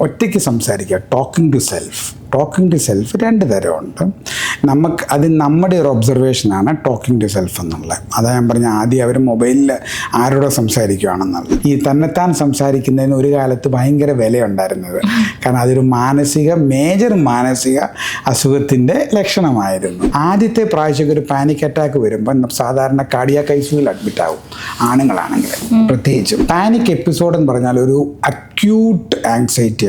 ഒറ്റയ്ക്ക് സംസാരിക്കുക, talking to self രണ്ട് തരമുണ്ട്. അത് നമ്മുടെ ഒരു ഒബ്സർവേഷനാണ് ടോക്കിംഗ് ടു സെൽഫ് എന്നുള്ളത്. അതാ ഞാൻ പറഞ്ഞ ആദ്യം അവർ മൊബൈലിൽ ആരോടോ സംസാരിക്കുകയാണെന്നുള്ളത്. ഈ തന്നെത്താൻ സംസാരിക്കുന്നതിന് ഒരു കാലത്ത് ഭയങ്കര വിലയുണ്ടായിരുന്നത്. കാരണം അതൊരു മേജർ മാനസിക അസുഖത്തിൻ്റെ ലക്ഷണമായിരുന്നു. ആദ്യത്തെ പ്രാവശ്യം ഒരു പാനിക് അറ്റാക്ക് വരുമ്പോൾ സാധാരണ കാർഡിയാക് ഐസിയുവിൽ അഡ്മിറ്റ് ആവും, ആണുങ്ങളാണെങ്കിൽ പ്രത്യേകിച്ചും. പാനിക് എപ്പിസോഡ് എന്ന് പറഞ്ഞാൽ ഒരു അക്യൂട്ട് ആങ്സൈറ്റിയാണ്.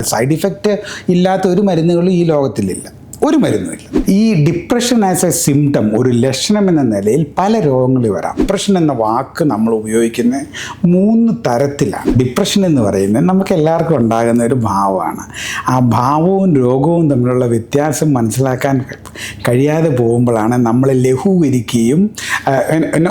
സൈഡ് ഇഫക്റ്റ് ഇല്ലാത്ത ഒരു മരുന്നുകളും ഈ ലോകത്തിലില്ല, ഒരു മരുന്നുമില്ല. ഈ ഡിപ്രഷൻ ആസ് എ സിംറ്റം, ഒരു ലക്ഷണം എന്ന നിലയിൽ പല രോഗങ്ങളിൽ വരാം. ഡിപ്രഷൻ എന്ന വാക്ക് നമ്മൾ ഉപയോഗിക്കുന്നത് 3 തരത്തിലാണ്. ഡിപ്രഷൻ എന്ന് പറയുന്നത് നമുക്ക് എല്ലാവർക്കും ഉണ്ടാകുന്ന ഒരു ഭാവമാണ്. ആ ഭാവവും രോഗവും തമ്മിലുള്ള വ്യത്യാസം മനസ്സിലാക്കാൻ കഴിയാതെ പോകുമ്പോഴാണ് നമ്മൾ ലഘൂകരിക്കുകയും,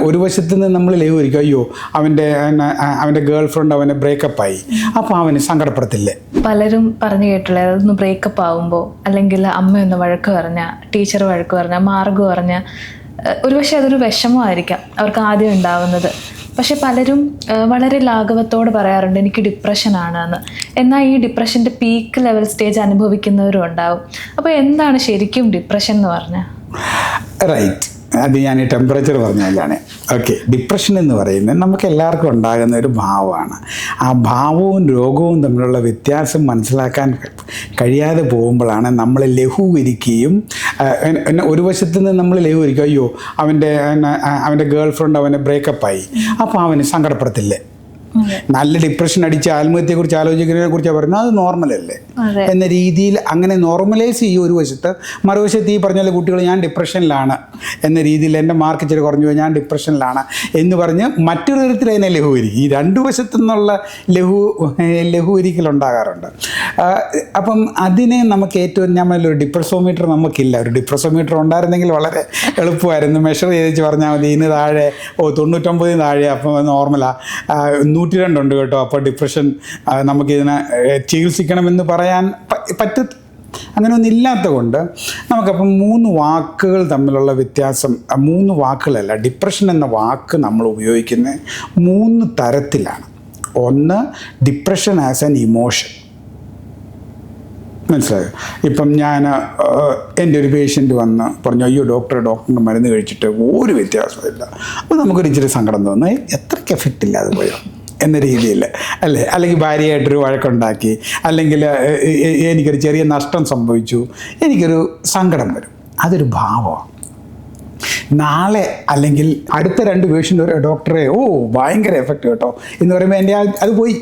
ഒരു വശത്ത് നിന്ന് നമ്മൾ ലഘൂകരിക്കും, അയ്യോ അവൻ്റെ ഗേൾ ഫ്രണ്ട് അവനെ ബ്രേക്കപ്പായി, അപ്പോൾ അവന് സങ്കടപ്പെടത്തില്ലേ. പലരും പറഞ്ഞു കേട്ടില്ലേ, അതൊന്ന് ബ്രേക്കപ്പ് ആവുമ്പോൾ അല്ലെങ്കിൽ അമ്മയൊന്ന് വഴക്ക് പറഞ്ഞ, ടീച്ചർ വഴക്ക് പറഞ്ഞ, മാർഗ് പറഞ്ഞ, ഒരുപക്ഷെ അതൊരു വിഷമമായിരിക്കാം അവർക്ക് ആദ്യം ഉണ്ടാവുന്നത്. പക്ഷെ പലരും വളരെ ലാഘവത്തോട് പറയാറുണ്ട് എനിക്ക് ഡിപ്രഷനാണ് എന്ന്. എന്നാൽ ഈ ഡിപ്രഷൻ്റെ പീക്ക് ലെവൽ സ്റ്റേജ് അനുഭവിക്കുന്നവരും ഉണ്ടാവും. അപ്പോൾ എന്താണ് ശരിക്കും ഡിപ്രഷൻ എന്ന് പറഞ്ഞാൽ? റൈറ്റ്, അത് ഞാൻ ഈ ടെമ്പറേച്ചർ പറഞ്ഞാലാണ്. ഓക്കെ, ഡിപ്രഷൻ എന്ന് പറയുന്നത് നമുക്ക് എല്ലാവർക്കും ഉണ്ടാകുന്ന ഒരു ഭാവമാണ്. ആ ഭാവവും രോഗവും തമ്മിലുള്ള വ്യത്യാസം മനസ്സിലാക്കാൻ കഴിയാതെ പോകുമ്പോഴാണ് നമ്മൾ ലഘൂകരിക്കുകയും, ഒരു വശത്ത് നിന്ന് നമ്മൾ ലഘൂകരിക്കും, അയ്യോ അവൻ്റെ ഗേൾ ഫ്രണ്ട് അവനെ ബ്രേക്കപ്പായി, അപ്പോൾ അവന് സങ്കടപ്പെടത്തില്ലേ. നല്ല ഡിപ്രഷൻ അടിച്ച് ആത്മഹത്യയെക്കുറിച്ച് ആലോചിക്കുന്നതിനെ കുറിച്ചാണ് പറയുന്നത്, അത് നോർമലല്ലേ എന്ന രീതിയിൽ അങ്ങനെ നോർമലൈസ് ചെയ്യും ഒരു വശത്ത്. മറുവശത്ത് ഈ പറഞ്ഞ കുട്ടികൾ ഞാൻ ഡിപ്രഷനിലാണ് എന്ന രീതിയിൽ, എൻ്റെ മാർക്ക് ഇച്ചിരി കുറഞ്ഞു പോയി, ഞാൻ ഡിപ്രഷനിലാണ് എന്ന് പറഞ്ഞ് മറ്റൊരു തരത്തിൽ അതിനെ ലഘൂകരിക്കും. ഈ രണ്ടു വശത്തു നിന്നുള്ള ലഘൂകരിക്കലുണ്ടാകാറുണ്ട്. അപ്പം അതിനെ നമുക്ക് ഏറ്റവും, നമ്മളൊരു ഡിപ്രസോമീറ്റർ നമുക്കില്ല. ഒരു ഡിപ്രസോമീറ്റർ ഉണ്ടായിരുന്നെങ്കിൽ വളരെ എളുപ്പമായിരുന്നു. മെഷർ ചെയ്ത് പറഞ്ഞാൽ മതി, ഇതിന് താഴെ 99 താഴെ, അപ്പം നോർമലാണ്, 102 ഉണ്ട് കേട്ടോ, അപ്പോൾ ഡിപ്രഷൻ നമുക്കിതിനെ ചികിത്സിക്കണമെന്ന് പറയാൻ അങ്ങനെയൊന്നും ഇല്ലാത്ത കൊണ്ട് നമുക്കപ്പം 3 വാക്കുകൾ തമ്മിലുള്ള വ്യത്യാസം, 3 വാക്കുകളല്ല, ഡിപ്രഷൻ എന്ന വാക്ക് നമ്മൾ ഉപയോഗിക്കുന്നത് 3 തരത്തിലാണ്. ഒന്ന്, ഡിപ്രഷൻ ആസ് ആൻ ഇമോഷൻ. മനസ്സിലായോ? ഇപ്പം എൻ്റെ ഒരു പേഷ്യൻ്റ് വന്ന് പറഞ്ഞു, അയ്യോ ഡോക്ടറിൻ്റെ മരുന്ന് കഴിച്ചിട്ട് ഒരു വ്യത്യാസമില്ല. അപ്പോൾ നമുക്കൊരു ഇച്ചിരി സങ്കടം തോന്നുന്നു, എത്രയ്ക്ക് എഫക്റ്റ് ഇല്ലാതെ പോയോ എന്ന രീതിയിൽ അല്ലേ. അല്ലെങ്കിൽ ഭാര്യയായിട്ടൊരു വഴക്കുണ്ടാക്കി, അല്ലെങ്കിൽ എനിക്കൊരു ചെറിയ നഷ്ടം സംഭവിച്ചു, എനിക്കൊരു സങ്കടം വരും. അതൊരു ഭാവമാണ്. നാളെ അല്ലെങ്കിൽ അടുത്ത 2 പേഷ്യൻ്റ് ഡോക്ടറെ ഭയങ്കര എഫക്റ്റ് കേട്ടോ എന്ന് പറയുമ്പോൾ എൻ്റെ അത് പോയി.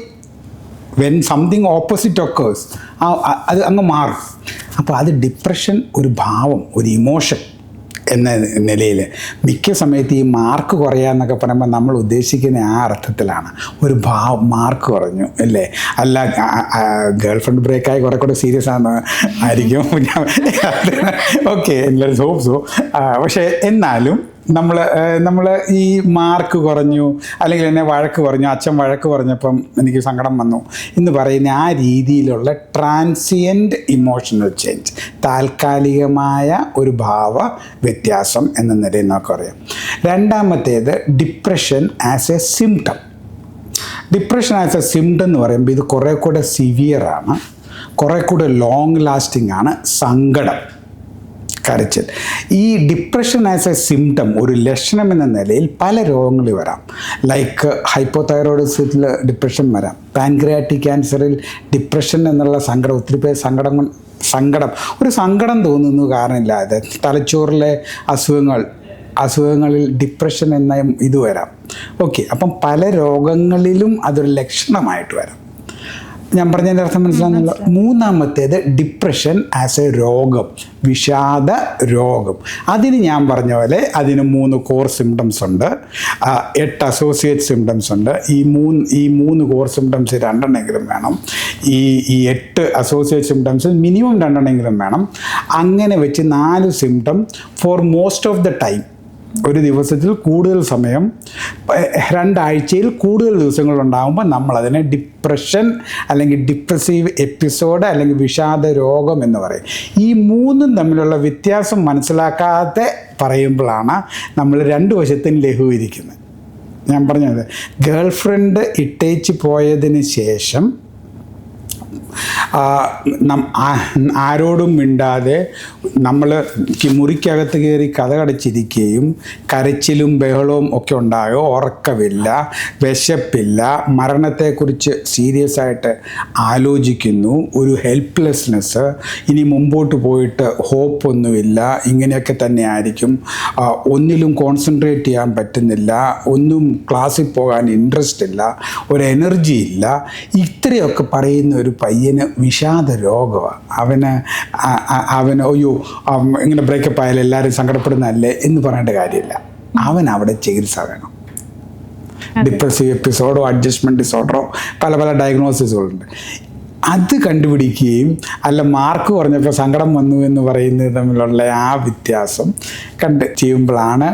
വെൻ സംതിങ് ഓപ്പോസിറ്റ് ഒക്കേഴ്സ്, അത് അങ്ങ് മാറും. അപ്പോൾ അത് ഡിപ്രഷൻ ഒരു ഭാവം, ഒരു ഇമോഷൻ എന്ന നിലയിൽ മിക്ക സമയത്ത് ഈ മാർക്ക് കുറയാന്നൊക്കെ പറയുമ്പോൾ നമ്മൾ ഉദ്ദേശിക്കുന്ന ആ അർത്ഥത്തിലാണ്. ഒരു മാർക്ക് കുറഞ്ഞു അല്ലേ, അല്ല ഗേൾ ഫ്രണ്ട് ബ്രേക്കായി കുറെ കൂടെ സീരിയസ് ആയിരിക്കും. Okay, let's hope so. പക്ഷേ എന്നാലും നമ്മൾ ഈ മാർക്ക് കുറഞ്ഞു, അല്ലെങ്കിൽ എന്നെ വഴക്ക് പറഞ്ഞു, അച്ഛൻ വഴക്ക് പറഞ്ഞപ്പം എനിക്ക് സങ്കടം വന്നു എന്ന് പറയുന്ന ആ രീതിയിലുള്ള ട്രാൻസിയൻറ്റ് ഇമോഷണൽ ചേഞ്ച്, താൽക്കാലികമായ ഒരു ഭാവ വ്യത്യാസം എന്ന നിലയിൽ നമുക്ക് പറയാം. രണ്ടാമത്തേത് depression as A symptom. Depression as A symptom എന്ന് പറയുമ്പോൾ ഇത് കുറേ കൂടെ സിവിയറാണ്, കുറേ കൂടെ ലോങ് ലാസ്റ്റിംഗ് ആണ്. സങ്കടം, കരച്ചിൽ. ഈ ഡിപ്രഷൻ ആസ് എ സിംറ്റം, ഒരു ലക്ഷണം എന്ന നിലയിൽ പല രോഗങ്ങളിൽ വരാം. ലൈക്ക് ഹൈപ്പോതൈറോയിഡിസത്തിൽ ഡിപ്രഷൻ വരാം, പാൻക്രിയാറ്റിക് ക്യാൻസറിൽ ഡിപ്രഷൻ എന്നുള്ള സങ്കടം, ഒത്തിരി പേർ ഒരു സങ്കടം തോന്നുന്നു കാരണമില്ലാതെ. തലച്ചോറിലെ അസുഖങ്ങളിൽ ഡിപ്രഷൻ എന്ന ഇത് വരാം. ഓക്കെ, അപ്പം പല രോഗങ്ങളിലും അതൊരു ലക്ഷണമായിട്ട് വരാം. ഞാൻ പറഞ്ഞതിൻ്റെ അർത്ഥം മനസ്സിലാകുന്നില്ല. മൂന്നാമത്തേത് ഡിപ്രഷൻ ആസ് എ രോഗം, വിഷാദ രോഗം. അതിന് ഞാൻ പറഞ്ഞ പോലെ അതിന് 3 കോർ സിംറ്റംസ് ഉണ്ട്, 8 അസോസിയേറ്റ് സിംറ്റംസ് ഉണ്ട്. ഈ 3 കോർ സിംറ്റംസ് 2 വേണം. ഈ 8 അസോസിയേറ്റ് സിംറ്റംസ് മിനിമം 2 വേണം. അങ്ങനെ വെച്ച് 4 symptom for most of the time, ഒരു ദിവസത്തിൽ കൂടുതൽ സമയം, 2 ആഴ്ചയിൽ കൂടുതൽ ദിവസങ്ങളുണ്ടാകുമ്പോൾ നമ്മളതിനെ ഡിപ്രഷൻ അല്ലെങ്കിൽ ഡിപ്രസീവ് എപ്പിസോഡ് അല്ലെങ്കിൽ വിഷാദ രോഗം എന്ന് പറയും. ഈ 3 തമ്മിലുള്ള വ്യത്യാസം മനസ്സിലാക്കാതെ പറയുമ്പോഴാണ് നമ്മൾ 2 വശത്തും ലഘൂകരിക്കുന്നത്. ഞാൻ പറഞ്ഞത്, ഗേൾ ഫ്രണ്ട് ഇട്ടേച്ച് പോയതിന് ശേഷം ആരോടും മിണ്ടാതെ നമ്മൾ മുറിക്കകത്ത് കയറി കതകടച്ചിരിക്കുകയും കരച്ചിലും ബഹളവും ഒക്കെ ഉണ്ടാകും, ഉറക്കമില്ല, വിശപ്പില്ല, മരണത്തെക്കുറിച്ച് സീരിയസ് ആയിട്ട് ആലോചിക്കുന്നു, ഒരു ഹെൽപ്ലെസ്നെസ്, ഇനി മുമ്പോട്ട് പോയിട്ട് ഹോപ്പൊന്നുമില്ല, ഇങ്ങനെയൊക്കെ തന്നെ ആയിരിക്കും, ഒന്നിലും കോൺസെൻട്രേറ്റ് ചെയ്യാൻ പറ്റുന്നില്ല, ഒന്നും ക്ലാസ്സിൽ പോകാൻ ഇൻട്രസ്റ്റ് ഇല്ല, ഒരു എനർജി ഇല്ല, ഇത്രയൊക്കെ പറയുന്ന ഒരു പയ്യന് വിഷാദ രോഗമാണ്. അവന് അയ്യോ ഇങ്ങനെ ബ്രേക്കപ്പ് ആയാലും എല്ലാവരും സങ്കടപ്പെടുന്നതല്ലേ എന്ന് പറയേണ്ട കാര്യമില്ല. അവൻ അവിടെ ചികിത്സ വേണം. ഡിപ്രസീവ് എപ്പിസോഡോ അഡ്ജസ്റ്റ്മെൻറ്റ് ഡിസോർഡറോ പല പല ഡയഗ്നോസിസുകളുണ്ട്. അത് കണ്ടുപിടിക്കുകയും അല്ല മാർക്ക് കുറഞ്ഞപ്പോൾ സങ്കടം വന്നു എന്ന് പറയുന്നത് തമ്മിലുള്ള ആ വ്യത്യാസം കണ്ട് ചെയ്യുമ്പോഴാണ്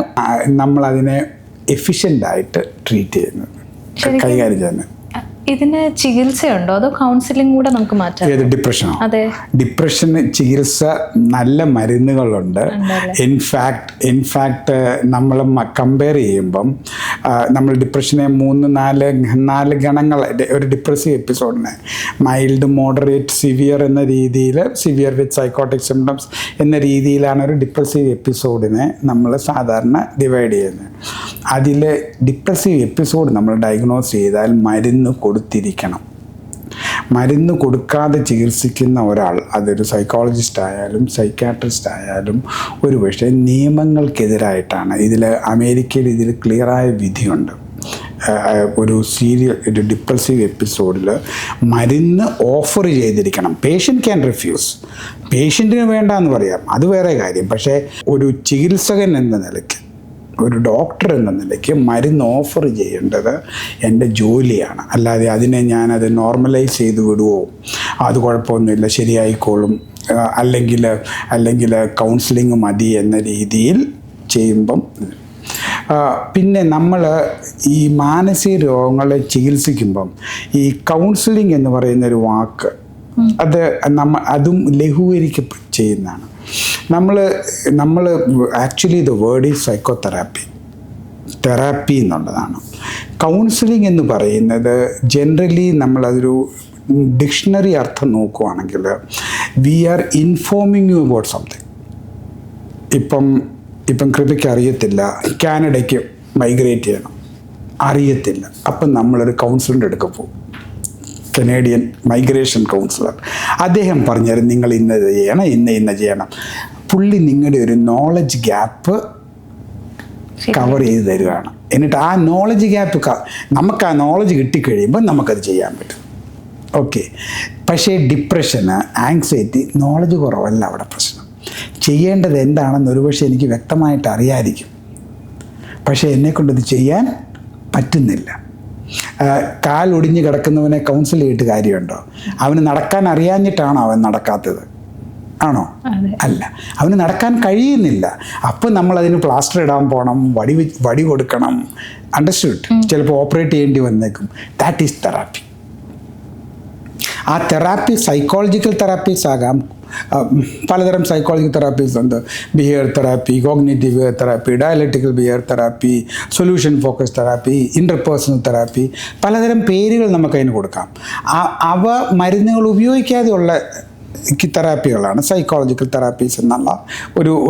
നമ്മളതിനെ എഫിഷ്യൻ്റായിട്ട് ട്രീറ്റ് ചെയ്യുന്നത്, കൈകാര്യം ചെയ്യുന്നത്. ഇതിന് ചികിത്സയുണ്ടോ അതോ കൗൺസിലിംഗ് കൂടെ നമുക്ക് മാറ്റാം? ഏത് ഡിപ്രഷനോ? അതെ, ഡിപ്രഷന് ചികിത്സ നല്ല മരുന്നുകളുണ്ട്. ഇൻഫാക്ട് നമ്മൾ കമ്പയർ ചെയ്യുമ്പം നമ്മൾ ഡിപ്രഷനെ 3-4 ഗണങ്ങൾ, ഒരു ഡിപ്രസീവ് എപ്പിസോഡിനെ മൈൽഡ്, മോഡറേറ്റ്, സിവിയർ എന്ന രീതിയിൽ, സിവിയർ വിത്ത് സൈക്കോട്ടിക് സിംറ്റംസ് എന്ന രീതിയിലാണ് ഒരു ഡിപ്രസീവ് എപ്പിസോഡിനെ നമ്മൾ സാധാരണ ഡിവൈഡ് ചെയ്യുന്നത്. അതിൽ ഡിപ്രസീവ് എപ്പിസോഡ് നമ്മൾ ഡയഗ്നോസ് ചെയ്താൽ മരുന്ന് കൊടുത്തിരിക്കണം. മരുന്ന് കൊടുക്കാതെ ചികിത്സിക്കുന്ന ഒരാൾ, അതൊരു സൈക്കോളജിസ്റ്റ് ആയാലും സൈക്കാട്രിസ്റ്റ് ആയാലും, ഒരു പക്ഷേ നിയമങ്ങൾക്കെതിരായിട്ടാണ്. അമേരിക്കയിൽ ഇതിൽ ക്ലിയറായ വിധിയുണ്ട്. ഒരു ഡിപ്രസീവ് എപ്പിസോഡിൽ മരുന്ന് ഓഫർ ചെയ്തിരിക്കണം. പേഷ്യൻ്റ് ക്യാൻ റിഫ്യൂസ്, പേഷ്യൻറ്റിന് വേണ്ടാന്ന് പറയാം, അത് വേറെ കാര്യം. പക്ഷേ ഒരു ചികിത്സകൻ എന്ന നിലയ്ക്ക്, ഒരു ഡോക്ടർ എന്ന നിലയ്ക്ക് മരുന്ന് ഓഫർ ചെയ്യേണ്ടത് എൻ്റെ ജോലിയാണ്. അല്ലാതെ ഞാനത് നോർമലൈസ് ചെയ്ത് വിടുവോ, അത് കുഴപ്പമൊന്നുമില്ല ശരിയായിക്കോളും, അല്ലെങ്കിൽ കൗൺസിലിംഗ് മതി എന്ന രീതിയിൽ ചെയ്യുമ്പം. പിന്നെ നമ്മൾ ഈ മാനസിക രോഗങ്ങളെ ചികിത്സിക്കുമ്പം ഈ കൗൺസിലിംഗ് എന്ന് പറയുന്നൊരു വാക്ക് അതും ലഘൂകരിക്കപ്പെട്ട് ചെയ്യുന്നതാണ്. നമ്മൾ actually the word is therapy എന്നുള്ളതാണ്. കൗൺസിലിംഗ് എന്ന് പറയുന്നത് ജനറലി നമ്മളതൊരു ഡിക്ഷണറി അർത്ഥം നോക്കുകയാണെങ്കിൽ we are informing you about something. ഇപ്പം കൃപയ്ക്ക് അറിയത്തില്ല കാനഡയ്ക്ക് മൈഗ്രേറ്റ് ചെയ്യണം, അറിയത്തില്ല. അപ്പം നമ്മളൊരു കൗൺസിലറിൻ്റെ അടുക്ക പോകും, കനേഡിയൻ മൈഗ്രേഷൻ കൗൺസിലർ. അദ്ദേഹം പറഞ്ഞുതരും നിങ്ങൾ ഇന്നത് ചെയ്യണം, ഇന്ന ചെയ്യണം. പുള്ളി നിങ്ങളുടെ ഒരു നോളജ് ഗ്യാപ്പ് കവർ ചെയ്ത് തരികയാണ്. എന്നിട്ട് ആ നോളജ് ഗ്യാപ്പ് നമുക്ക് ആ നോളജ് കിട്ടിക്കഴിയുമ്പോൾ നമുക്കത് ചെയ്യാൻ പറ്റും. ഓക്കെ. പക്ഷേ ഡിപ്രഷന്, ആങ്സൈറ്റി, നോളജ് കുറവല്ല അവിടെ പ്രശ്നം. ചെയ്യേണ്ടത് എന്താണെന്ന് ഒരുപക്ഷെ എനിക്ക് വ്യക്തമായിട്ട് അറിയാതിരിക്കും, പക്ഷേ എന്നെക്കൊണ്ടത് ചെയ്യാൻ പറ്റുന്നില്ല. കാലൊടിഞ്ഞ് കിടക്കുന്നവനെ കൗൺസിൽ ചെയ്തിട്ട് കാര്യമുണ്ടോ? അവന് നടക്കാൻ അറിയാഞ്ഞിട്ടാണോ അവൻ നടക്കാത്തത്? ആണോ? അല്ല, അവന് നടക്കാൻ കഴിയുന്നില്ല. അപ്പം നമ്മളതിന് പ്ലാസ്റ്റർ ഇടാൻ പോകണം, വടി കൊടുക്കണം. അണ്ടർസ്റ്റുഡ്? ചിലപ്പോൾ ഓപ്പറേറ്റ് ചെയ്യേണ്ടി വന്നേക്കും. That is therapy. ആ തെറാപ്പി സൈക്കോളജിക്കൽ തെറാപ്പീസ് ആകാം. പലതരം സൈക്കോളജിക്കൽ തെറാപ്പീസ് ഉണ്ട്. Behaviour therapy, cognitive therapy, dialectical behaviour therapy, solution focus therapy, interpersonal therapy, പലതരം പേരുകൾ നമുക്കതിന് കൊടുക്കാം. അവ മരുന്നുകൾ ഉപയോഗിക്കാതെയുള്ള തെറാപ്പികളാണ് സൈക്കോളജിക്കൽ തെറാപ്പീസ് എന്നുള്ള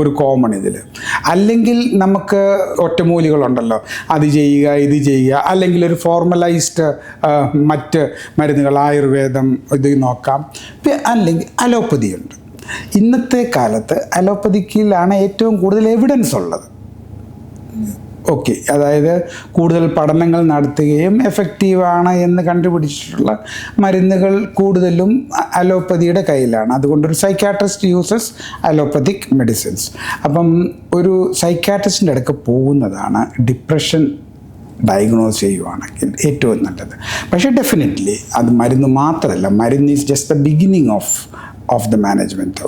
ഒരു കോമൺ ഇതിൽ. അല്ലെങ്കിൽ നമുക്ക് ഒറ്റമൂലികളുണ്ടല്ലോ, അത് ചെയ്യുക, ഇത് ചെയ്യുക, അല്ലെങ്കിൽ ഒരു ഫോർമലൈസ്ഡ് മറ്റ് മരുന്നുകൾ, ആയുർവേദം ഇത് നോക്കാം. അല്ലെങ്കിൽ അലോപ്പതിയുണ്ട്. ഇന്നത്തെ കാലത്ത് അലോപ്പതിക്കിലാണ് ഏറ്റവും കൂടുതൽ എവിഡൻസ് ഉള്ളത്. ഓക്കെ, അതായത് കൂടുതൽ പഠനങ്ങൾ നടത്തുകയും എഫക്റ്റീവാണ് എന്ന് കണ്ടുപിടിച്ചിട്ടുള്ള മരുന്നുകൾ കൂടുതലും അലോപ്പതിയുടെ കയ്യിലാണ്. അതുകൊണ്ടൊരു സൈക്കാട്രിസ്റ്റ് യൂസസ് അലോപ്പതിക് മെഡിസിൻസ്. അപ്പം ഒരു സൈക്കാട്രിസ്റ്റിൻ്റെ അടുക്ക് പോകുന്നതാണ് ഡിപ്രഷൻ ഡയഗ്നോസ് ചെയ്യുവാണെങ്കിൽ ഏറ്റവും നല്ലത്. പക്ഷേ ഡെഫിനറ്റ്ലി അത് മരുന്ന് മാത്രമല്ല, മരുന്ന് is just the beginning of the management.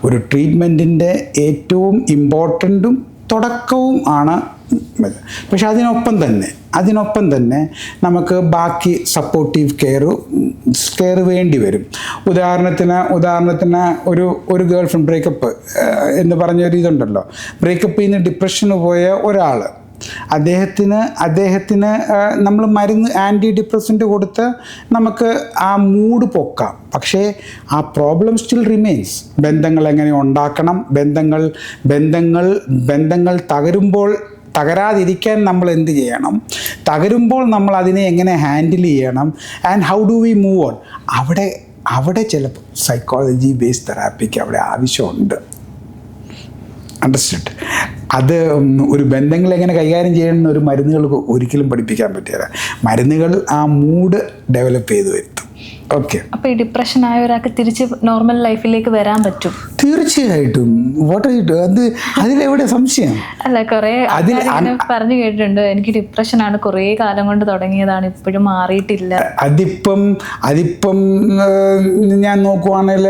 ഒരു ട്രീറ്റ്മെൻറ്റിൻ്റെ ഏറ്റവും ഇമ്പോർട്ടൻറ്റും തുടക്കവും ആണ്. പക്ഷെ അതിനൊപ്പം തന്നെ നമുക്ക് ബാക്കി സപ്പോർട്ടീവ് കെയർ വേണ്ടി വരും. ഉദാഹരണത്തിന് ഒരു ഗേൾ ഫ്രണ്ട് ബ്രേക്കപ്പ് എന്ന് പറഞ്ഞൊരു ഇതുണ്ടല്ലോ. ബ്രേക്കപ്പിൽ നിന്ന് ഡിപ്രഷന് പോയ ഒരാൾ അദ്ദേഹത്തിന് നമ്മൾ മരുന്ന് ആൻറ്റി ഡിപ്രസൻ്റ് കൊടുത്ത് നമുക്ക് ആ മൂഡ് പൊക്കാം. പക്ഷേ ആ പ്രോബ്ലം സ്റ്റിൽ റിമെയിൻസ്. ബന്ധങ്ങൾ എങ്ങനെ ഉണ്ടാക്കണം, ബന്ധങ്ങൾ തകരാതിരിക്കാൻ നമ്മൾ എന്ത് ചെയ്യണം, തകരുമ്പോൾ നമ്മൾ അതിനെ എങ്ങനെ ഹാൻഡിൽ ചെയ്യണം, and how do we move on. അവിടെ ചിലപ്പോൾ സൈക്കോളജി ബേസ്ഡ് തെറാപ്പിക്ക് അവിടെ ആവശ്യമുണ്ട്. അണ്ടർസ്റ്റുഡ്? അത് ഒരു ബന്ധങ്ങൾ എങ്ങനെ കൈകാര്യം ചെയ്യണമെന്ന് ഒരു മരുന്നുകൾക്ക് ഒരിക്കലും പഠിപ്പിക്കാൻ പറ്റില്ല. മരുന്നുകൾ ആ മൂഡ് ഡെവലപ്പ് ചെയ്ത് വരുത്തും. ഓക്കെ. അപ്പോൾ ഈ ഡിപ്രഷൻ ആയ ഒരാൾക്ക് തിരിച്ച് നോർമൽ ലൈഫിലേക്ക് വരാൻ പറ്റും? തീർച്ചയായിട്ടും. അതിലെവിടെ സംശയം? അല്ല, കുറേ പറഞ്ഞു കേട്ടിട്ടുണ്ട്, എനിക്ക് ഡിപ്രഷൻ ആണ്, കുറേ കാലം കൊണ്ട് തുടങ്ങിയതാണ്, ഇപ്പോഴും മാറിയിട്ടില്ല. അതിപ്പം ഞാൻ നോക്കുവാണെങ്കിൽ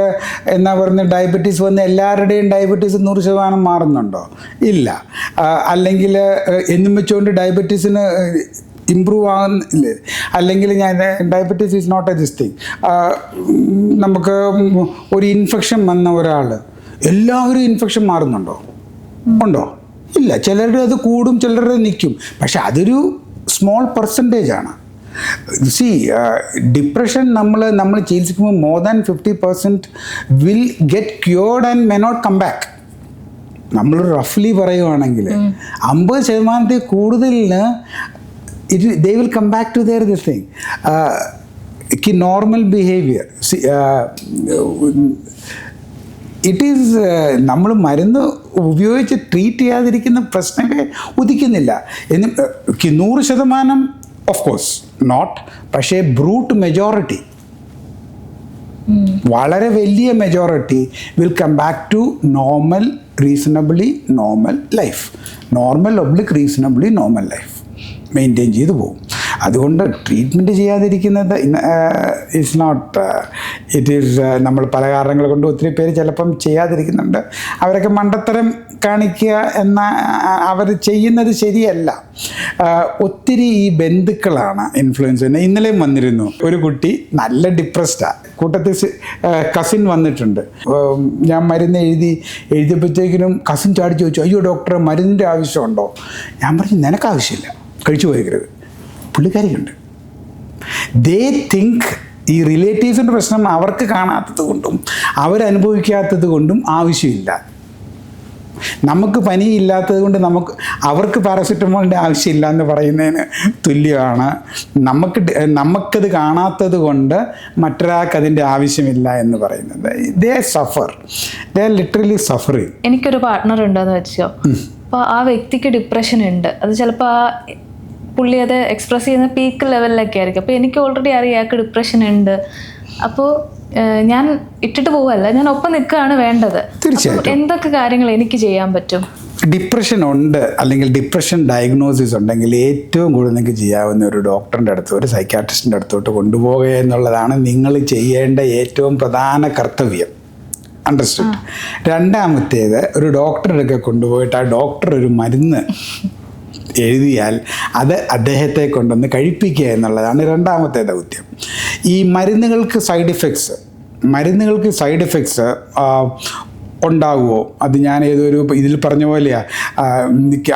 എന്നാ പറയുന്നത്, ഡയബറ്റീസ് വന്ന് എല്ലാവരുടെയും ഡയബറ്റീസ് 100% മാറുന്നുണ്ടോ? ഇല്ല. അല്ലെങ്കിൽ എന്നും വെച്ചുകൊണ്ട് ഡയബറ്റീസിന് ഇമ്പ്രൂവ് ആകുന്നില്ലേ? അല്ലെങ്കിൽ diabetes is not a this thing. നമുക്ക് ഒരു ഇൻഫെക്ഷൻ വന്ന ഒരാൾ, എല്ലാവരും ഇൻഫെക്ഷൻ മാറുന്നുണ്ടോ? ഉണ്ടോ? ഇല്ല. ചിലരുടെ അത് കൂടും, ചിലരുടെ നിൽക്കും. പക്ഷെ അതൊരു സ്മോൾ പെർസെൻറ്റേജ് ആണ്. സി, ഡിപ്രഷൻ നമ്മൾ ചികിത്സിക്കുമ്പോൾ more than 50% will get cured and may not come back. നമ്മൾ റഫ്ലി പറയുവാണെങ്കിൽ 50% കൂടുതലിന് they will come back to their this thing. Normal behavior. See, it is നമ്മൾ മരുന്ന് ഉപയോഗിച്ച് ട്രീറ്റ് ചെയ്യാതിരിക്കുന്ന പ്രശ്നങ്ങളെ ഉദിക്കുന്നില്ല. 100% ഓഫ് കോഴ്സ് നോട്ട്. പക്ഷേ ബ്രൂട്ട് മെജോറിറ്റി, വളരെ വലിയ majority will come back to reasonably normal life. Reasonably normal life maintain ചെയ്തു പോകും. അതുകൊണ്ട് ട്രീറ്റ്മെൻറ്റ് ചെയ്യാതിരിക്കുന്നത് ഇറ്റ്സ് നോട്ട് ഇറ്റ് ഈസ് നമ്മൾ പല കാരണങ്ങൾ കൊണ്ട് ഒത്തിരി പേര് ചിലപ്പം ചെയ്യാതിരിക്കുന്നുണ്ട്. അവരൊക്കെ മണ്ടത്തരം കാണിക്കുക എന്ന അവർ ചെയ്യുന്നത് ശരിയല്ല. ഒത്തിരി ഈ ബന്ധുക്കളാണ് ഇൻഫ്ലുവൻസ് ചെയ്യുന്നത്. ഇന്നലെയും വന്നിരുന്നു ഒരു കുട്ടി, നല്ല ഡിപ്രസ്ഡാണ്. കൂട്ടത്തിൽ കസിൻ വന്നിട്ടുണ്ട്. ഞാൻ മരുന്ന് എഴുതിയപ്പോഴത്തേക്കിനും കസിൻ ചാടി ചോദിച്ചു, അയ്യോ ഡോക്ടറെ മരുന്നിൻ്റെ ആവശ്യമുണ്ടോ? ഞാൻ പറഞ്ഞു, നിനക്ക് ആവശ്യമില്ല, കഴിച്ചു പോയിക്കരുത്. പുള്ളിക്കാരിക്കുണ്ട്. ദേ തിങ്ക് ഈ റിലേറ്റീവ്സിൻ്റെ പ്രശ്നം അവർക്ക് കാണാത്തത് കൊണ്ടും അവരനുഭവിക്കാത്തത് കൊണ്ടും ആവശ്യമില്ല. നമുക്ക് പനിയില്ലാത്തത് കൊണ്ട് അവർക്ക് പാരസെറ്റമോളിൻ്റെ ആവശ്യമില്ല എന്ന് പറയുന്നതിന് തുല്യമാണ്. നമുക്കത് കാണാത്തത് കൊണ്ട് മറ്റൊരാൾക്ക് അതിൻ്റെ ആവശ്യമില്ല എന്ന് പറയുന്നത്. They suffer, they are literally suffering. എനിക്കൊരു പാർട്ട്ണർ ഉണ്ടെന്ന് വെച്ചോ, അപ്പോൾ ആ വ്യക്തിക്ക് ഡിപ്രഷൻ ഉണ്ട്. അത് ചിലപ്പോൾ പുള്ളി അത് എക്സ്പ്രസ് ചെയ്യുന്ന പീക്ക് ലെവലിലൊക്കെ ആയിരിക്കും. അപ്പോൾ എനിക്ക് ഓൾറെഡി അറിയാം അയാൾക്ക് ഡിപ്രഷൻ ഉണ്ട്. അപ്പോൾ ഞാൻ ഇട്ടിട്ട് പോവല്ല, ഞാൻ ഒപ്പം നിൽക്കുകയാണ് വേണ്ടത്. തീർച്ചയായിട്ടും എന്തൊക്കെ കാര്യങ്ങൾ എനിക്ക് ചെയ്യാൻ പറ്റും? ഡിപ്രഷൻ ഉണ്ട്, അല്ലെങ്കിൽ ഡിപ്രഷൻ ഡയഗ്നോസിസ് ഉണ്ടെങ്കിൽ ഏറ്റവും കൂടുതൽ നിങ്ങൾക്ക് ചെയ്യാവുന്ന ഒരു ഡോക്ടറിൻ്റെ അടുത്ത്, ഒരു സൈക്കാട്രിസ്റ്റിൻ്റെ അടുത്തോട്ട് കൊണ്ടുപോകുക എന്നുള്ളതാണ് നിങ്ങൾ ചെയ്യേണ്ട ഏറ്റവും പ്രധാന കർത്തവ്യം. അണ്ടർസ്റ്റുഡ്? രണ്ടാമത്തേത്, ഒരു ഡോക്ടറൊക്കെ കൊണ്ടുപോയിട്ട് ആ ഡോക്ടർ ഒരു മരുന്ന് എഴുതിയാൽ അത് അദ്ദേഹത്തെ കൊണ്ടൊന്ന് കഴിപ്പിക്കുക എന്നുള്ളതാണ് രണ്ടാമത്തെ ദൗത്യം. ഈ മരുന്നുകൾക്ക് സൈഡ് എഫക്ട്സ് ഉണ്ടാകുമോ? അത് ഞാൻ ഏതൊരു ഇതിൽ പറഞ്ഞ പോലെയാണ്.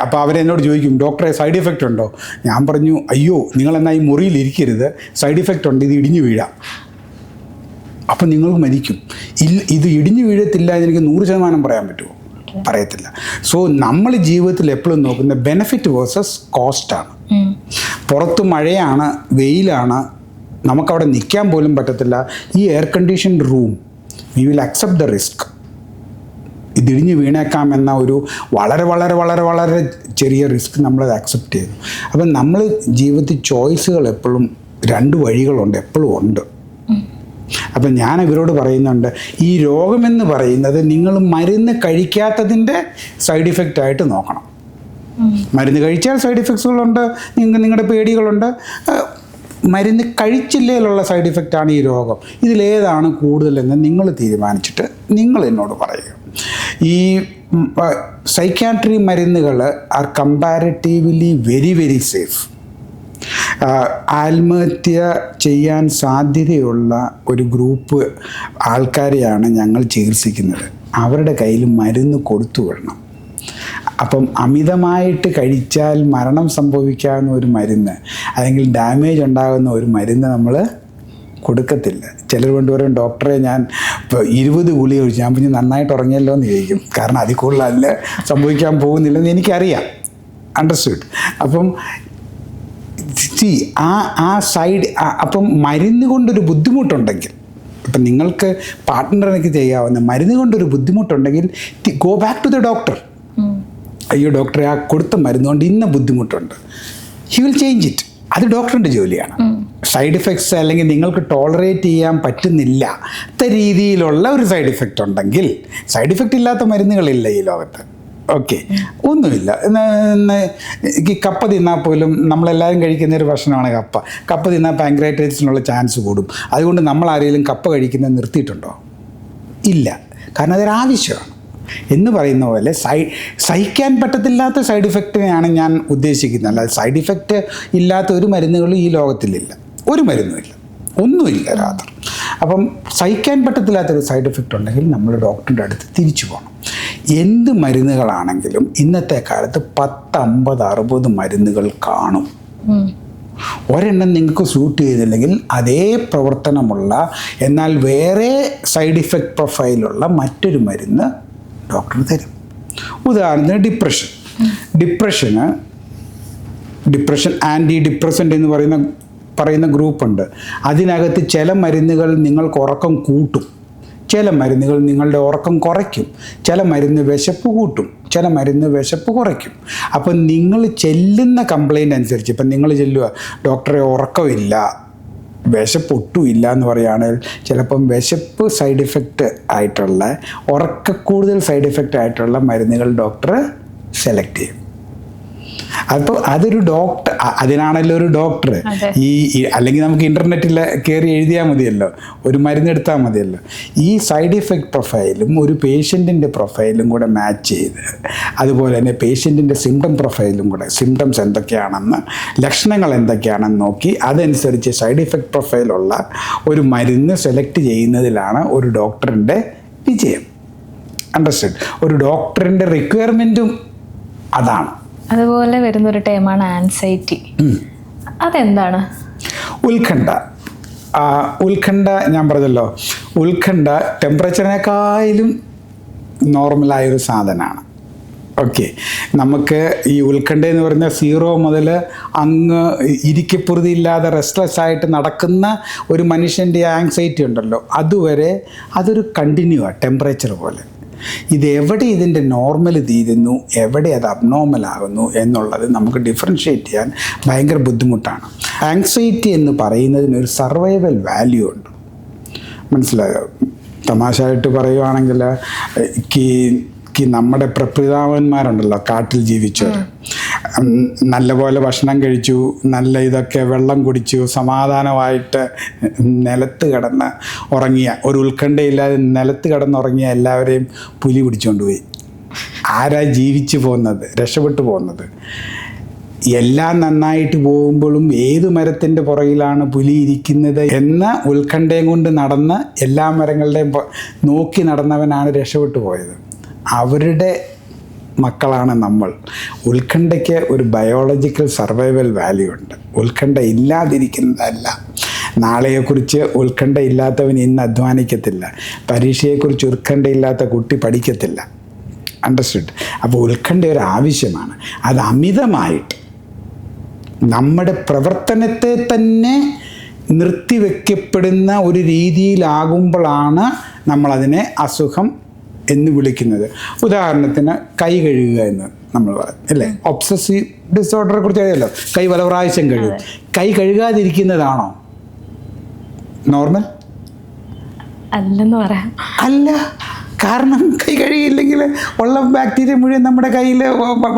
അപ്പോൾ അവരെന്നോട് ചോദിക്കും, ഡോക്ടറെ സൈഡ് എഫക്റ്റ് ഉണ്ടോ? ഞാൻ പറഞ്ഞു, അയ്യോ നിങ്ങളെന്നാൽ ഈ മുറിയിലിരിക്കരുത്, സൈഡ് എഫക്റ്റ് ഉണ്ട്, ഇത് ഇടിഞ്ഞു വീഴാം, അപ്പം നിങ്ങൾക്ക് മരിക്കും. ഇത് ഇടിഞ്ഞു വീഴത്തില്ല എന്നെനിക്ക് 100% പറയാൻ പറ്റുമോ? പറയത്തില്ല. സോ നമ്മൾ ജീവിതത്തിൽ എപ്പോഴും നോക്കുന്ന ബെനിഫിറ്റ് വേഴ്സസ് കോസ്റ്റാണ്. പുറത്ത് മഴയാണ്, വെയിലാണ്, നമുക്കവിടെ നിൽക്കാൻ പോലും പറ്റത്തില്ല. ഈ air conditioned room, we will accept the risk. ഇതിടിഞ്ഞ് വീണേക്കാം എന്ന ഒരു വളരെ വളരെ വളരെ വളരെ ചെറിയ റിസ്ക് നമ്മളത് അക്സെപ്റ്റ് ചെയ്തു. അപ്പം നമ്മൾ ജീവിതത്തിൽ ചോയ്സുകൾ എപ്പോഴും 2 വഴികളുണ്ട്, എപ്പോഴും ഉണ്ട്. അപ്പം ഞാൻ ഇവരോട് പറയുന്നുണ്ട്, ഈ രോഗമെന്ന് പറയുന്നത് നിങ്ങൾ മരുന്ന് കഴിക്കാത്തതിൻ്റെ സൈഡ് ഇഫക്റ്റ് ആയിട്ട് നോക്കണം. മരുന്ന് കഴിച്ചാൽ സൈഡ് ഇഫക്ട്സുകളുണ്ട്, നിങ്ങളുടെ പേടികളുണ്ട്. മരുന്ന് കഴിച്ചില്ലേലുള്ള സൈഡ് ഇഫക്റ്റാണ് ഈ രോഗം. ഇതിലേതാണ് കൂടുതലെന്ന് നിങ്ങൾ തീരുമാനിച്ചിട്ട് നിങ്ങൾ എന്നോട് പറയുക. ഈ സൈക്യാട്രി മരുന്നുകൾ are comparatively very very safe. ആത്മഹത്യ ചെയ്യാൻ സാധ്യതയുള്ള ഒരു ഗ്രൂപ്പ് ആൾക്കാരെയാണ് ഞങ്ങൾ ചികിത്സിക്കുന്നത്. അവരുടെ കയ്യിൽ മരുന്ന് കൊടുത്തു വിടണം. അപ്പം അമിതമായിട്ട് കഴിച്ചാൽ മരണം സംഭവിക്കാവുന്ന ഒരു മരുന്ന് അല്ലെങ്കിൽ ഡാമേജ് ഉണ്ടാകുന്ന ഒരു മരുന്ന് നമ്മൾ കൊടുക്കത്തില്ല. ചിലർ കൊണ്ടുവരും ഡോക്ടറെ ഞാൻ ഇപ്പോൾ 20 ഗുളിക കഴിച്ചു, ഞാൻ പിന്നെ നന്നായിട്ട് ഉറങ്ങിയല്ലോ എന്ന് ചോദിക്കും. കാരണം അതിൽ കൂടുതൽ അതിൽ സംഭവിക്കാൻ പോകുന്നില്ലെന്ന് എനിക്കറിയാം. അണ്ടർസ്റ്റുഡ്. അപ്പം അപ്പം മരുന്ന് കൊണ്ടൊരു ബുദ്ധിമുട്ടുണ്ടെങ്കിൽ, ഇപ്പം നിങ്ങൾക്ക് പാർട്ട്ണറിനൊക്കെ ചെയ്യാവുന്ന മരുന്ന് കൊണ്ടൊരു ബുദ്ധിമുട്ടുണ്ടെങ്കിൽ go back to the doctor. അയ്യോ ഡോക്ടറെ, ആ കൊടുത്ത മരുന്ന് കൊണ്ട് ഇന്ന ബുദ്ധിമുട്ടുണ്ട്, ഹി വിൽ ചേഞ്ച് ഇറ്റ്. അത് ഡോക്ടറിൻ്റെ ജോലിയാണ്. സൈഡ് ഇഫക്ട്സ് അല്ലെങ്കിൽ നിങ്ങൾക്ക് ടോളറേറ്റ് ചെയ്യാൻ പറ്റുന്നില്ലാത്ത രീതിയിലുള്ള ഒരു സൈഡ് ഇഫക്റ്റ് ഉണ്ടെങ്കിൽ, സൈഡ് ഇഫക്റ്റ് ഇല്ലാത്ത മരുന്നുകളില്ല ഈ ലോകത്ത്. ഓക്കെ, ഒന്നുമില്ല. ഈ കപ്പ തിന്നാൽ പോലും നമ്മളെല്ലാവരും കഴിക്കുന്ന ഒരു ഭക്ഷണമാണ് കപ്പ. കപ്പ തിന്നാൽ പാൻക്രിയാറ്റൈറ്റിസിനുള്ള ചാൻസ് കൂടും. അതുകൊണ്ട് നമ്മൾ ആരെങ്കിലും കപ്പ കഴിക്കുന്നത് നിർത്തിയിട്ടുണ്ടോ? ഇല്ല. കാരണം അതൊരാവശ്യമാണ്. എന്ന് പറയുന്ന പോലെ സഹിക്കാൻ പറ്റത്തില്ലാത്ത സൈഡ് ഇഫക്റ്റിനെയാണ് ഞാൻ ഉദ്ദേശിക്കുന്നത്. അല്ലാതെ സൈഡ് ഇഫക്റ്റ് ഇല്ലാത്ത ഒരു മരുന്നുകളും ഈ ലോകത്തിലില്ല. ഒരു മരുന്നുമില്ല, ഒന്നുമില്ല രാത്രി. അപ്പം സഹിക്കാൻ പറ്റത്തില്ലാത്തൊരു സൈഡ് ഇഫക്റ്റ് ഉണ്ടെങ്കിൽ നമ്മൾ ഡോക്ടറുടെ അടുത്ത് തിരിച്ചു പോകണം. എന്ത് മരുന്നുകളാണെങ്കിലും ഇന്നത്തെ കാലത്ത് 10, 50, 60 മരുന്നുകൾ കാണും. ഒരെണ്ണം നിങ്ങൾക്ക് സൂട്ട് ചെയ്തില്ലെങ്കിൽ അതേ പ്രവർത്തനമുള്ള എന്നാൽ വേറെ സൈഡ് ഇഫക്റ്റ് പ്രൊഫൈലുള്ള മറ്റൊരു മരുന്ന് ഡോക്ടർ തരും. ഉദാഹരണത്തിന് ഡിപ്രഷൻ ആൻറ്റി ഡിപ്രസൻ്റ് എന്ന് പറയുന്ന ഗ്രൂപ്പുണ്ട്. അതിനകത്ത് ചില മരുന്നുകൾ നിങ്ങൾക്ക് ഉറക്കം കൂട്ടും, ചില മരുന്നുകൾ നിങ്ങളുടെ ഉറക്കം കുറയ്ക്കും, ചില മരുന്ന് വിശപ്പ് കൂട്ടും, ചില മരുന്ന് വിശപ്പ് കുറയ്ക്കും. അപ്പം നിങ്ങൾ ചെല്ലുന്ന കംപ്ലയിൻ്റ് അനുസരിച്ച്, ഇപ്പം നിങ്ങൾ ചെല്ലുക ഡോക്ടറെ ഉറക്കമില്ല, വിശപ്പ് ഒട്ടുമില്ല എന്ന് പറയുകയാണെങ്കിൽ ചിലപ്പം വിശപ്പ് സൈഡ് ഇഫക്റ്റ് ആയിട്ടുള്ള, കൂടുതൽ സൈഡ് ഇഫക്റ്റ് ആയിട്ടുള്ള മരുന്നുകൾ ഡോക്ടർ സെലക്ട് ചെയ്യും. അപ്പോൾ അതൊരു ഡോക്ടർ, അതിനാണല്ലോ ഒരു ഡോക്ടർ. അല്ലെങ്കിൽ നമുക്ക് ഇൻ്റർനെറ്റിൽ കയറി എഴുതിയാൽ മതിയല്ലോ, ഒരു മരുന്നെടുത്താൽ മതിയല്ലോ. ഈ സൈഡ് ഇഫക്റ്റ് പ്രൊഫൈലും ഒരു പേഷ്യൻറ്റിൻ്റെ പ്രൊഫൈലും കൂടെ മാച്ച് ചെയ്ത്, അതുപോലെ തന്നെ പേഷ്യൻറ്റിൻ്റെ സിംറ്റം പ്രൊഫൈലും കൂടെ, സിംറ്റംസ് എന്തൊക്കെയാണെന്ന്, ലക്ഷണങ്ങൾ എന്തൊക്കെയാണെന്ന് നോക്കി അതനുസരിച്ച് സൈഡ് ഇഫക്റ്റ് പ്രൊഫൈലുള്ള ഒരു മരുന്ന് സെലക്ട് ചെയ്യുന്നതിലാണ് ഒരു ഡോക്ടറിൻ്റെ വിജയം. അണ്ടർസ്റ്റാൻഡ്? ഒരു ഡോക്ടറിൻ്റെ റിക്വയർമെൻറ്റും അതാണ്. അതുപോലെ വരുന്നൊരു ടൈമാണ് ആൻസൈറ്റി. അതെന്താണ്? ഉത്കണ്ഠ ഞാൻ പറഞ്ഞല്ലോ, ഉത്കണ്ഠ ടെമ്പറേച്ചറിനേക്കാളും നോർമലായൊരു സാധനമാണ്. ഓക്കെ, നമുക്ക് ഈ ഉത്കണ്ഠ എന്ന് പറയുന്ന 0 മുതൽ അങ്ങ് ഇരിക്കപ്പുറതി ഇല്ലാതെ റെസ്റ്റ്ലെസ് ആയിട്ട് നടക്കുന്ന ഒരു മനുഷ്യൻ്റെ ആങ്സൈറ്റി ഉണ്ടല്ലോ, അതുവരെ അതൊരു കണ്ടിന്യൂ ആണ്, ടെമ്പറേച്ചർ പോലെ. ഇതെവിടെ ഇതിൻ്റെ നോർമൽ തീരുന്നു, എവിടെ അത് അബ്നോർമൽ ആകുന്നു എന്നുള്ളത് നമുക്ക് ഡിഫറൻഷ്യേറ്റ് ചെയ്യാൻ ഭയങ്കര ബുദ്ധിമുട്ടാണ്. ആങ്സൈറ്റി എന്ന് പറയുന്നതിനൊരു സർവൈവൽ വാല്യൂ ഉണ്ട്. മനസ്സിലായോ? തമാശയായിട്ട് പറയുവാണെങ്കിൽ നമ്മുടെ പ്രപിതാവന്മാരുണ്ടല്ലോ, കാട്ടിൽ ജീവിച്ചവർ, നല്ലപോലെ ഭക്ഷണം കഴിച്ചു, നല്ല ഇതൊക്കെ വെള്ളം കുടിച്ചു, സമാധാനമായിട്ട് നിലത്ത് കിടന്ന് ഉറങ്ങിയ, ഒരു ഉത്കണ്ഠയില്ലാതെ നിലത്ത് കിടന്നുറങ്ങിയ എല്ലാവരെയും പുലി പിടിച്ചുകൊണ്ട് പോയി. ആരാ ജീവിച്ചു പോകുന്നത്, രക്ഷപ്പെട്ടു പോകുന്നത്? എല്ലാം നന്നായിട്ട് പോകുമ്പോഴും ഏത് മരത്തിൻ്റെ പുറകിലാണ് പുലി ഇരിക്കുന്നത് എന്ന ഉത്കണ്ഠയും കൊണ്ട് നടന്ന് എല്ലാ മരങ്ങളുടെയും നോക്കി നടന്നവനാണ് രക്ഷപ്പെട്ടു പോയത്. അവരുടെ മക്കളാണ് നമ്മൾ. ഉത്കണ്ഠയ്ക്ക് ഒരു ബയോളജിക്കൽ സർവൈവൽ വാല്യൂ ഉണ്ട്. ഉത്കണ്ഠ ഇല്ലാതിരിക്കുന്നതല്ല. നാളെയെക്കുറിച്ച് ഉത്കണ്ഠ ഇല്ലാത്തവൻ ഇന്ന് അധ്വാനിക്കത്തില്ല. പരീക്ഷയെക്കുറിച്ച് ഉത്കണ്ഠയില്ലാത്ത കുട്ടി പഠിക്കത്തില്ല. അണ്ടർസ്റ്റുഡ്? അപ്പോൾ ഉത്കണ്ഠ ഒരു ആവശ്യമാണ്. അത് അമിതമായിട്ട് നമ്മുടെ പ്രവർത്തനത്തെ തന്നെ നിർത്തിവെക്കപ്പെടുന്ന ഒരു രീതിയിലാകുമ്പോഴാണ് നമ്മളതിനെ അസുഖം എന്ന് വിളിക്കുന്നത്. ഉദാഹരണത്തിന് കൈ കഴുകുക എന്ന് നമ്മൾ പറയും അല്ലേ? ഒബ്സസീവ് ഡിസോർഡറെ കുറിച്ച് അറിയാമല്ലോ. കൈ പല പ്രാവശ്യം കഴുകും. കൈ കഴുകാതിരിക്കുന്നതാണോ നോർമൽ? അല്ലെന്ന് പറയാം. അല്ല, കാരണം കൈ കഴുകിയില്ലെങ്കിൽ ഉള്ള ബാക്ടീരിയ മുഴുവൻ നമ്മുടെ കയ്യിൽ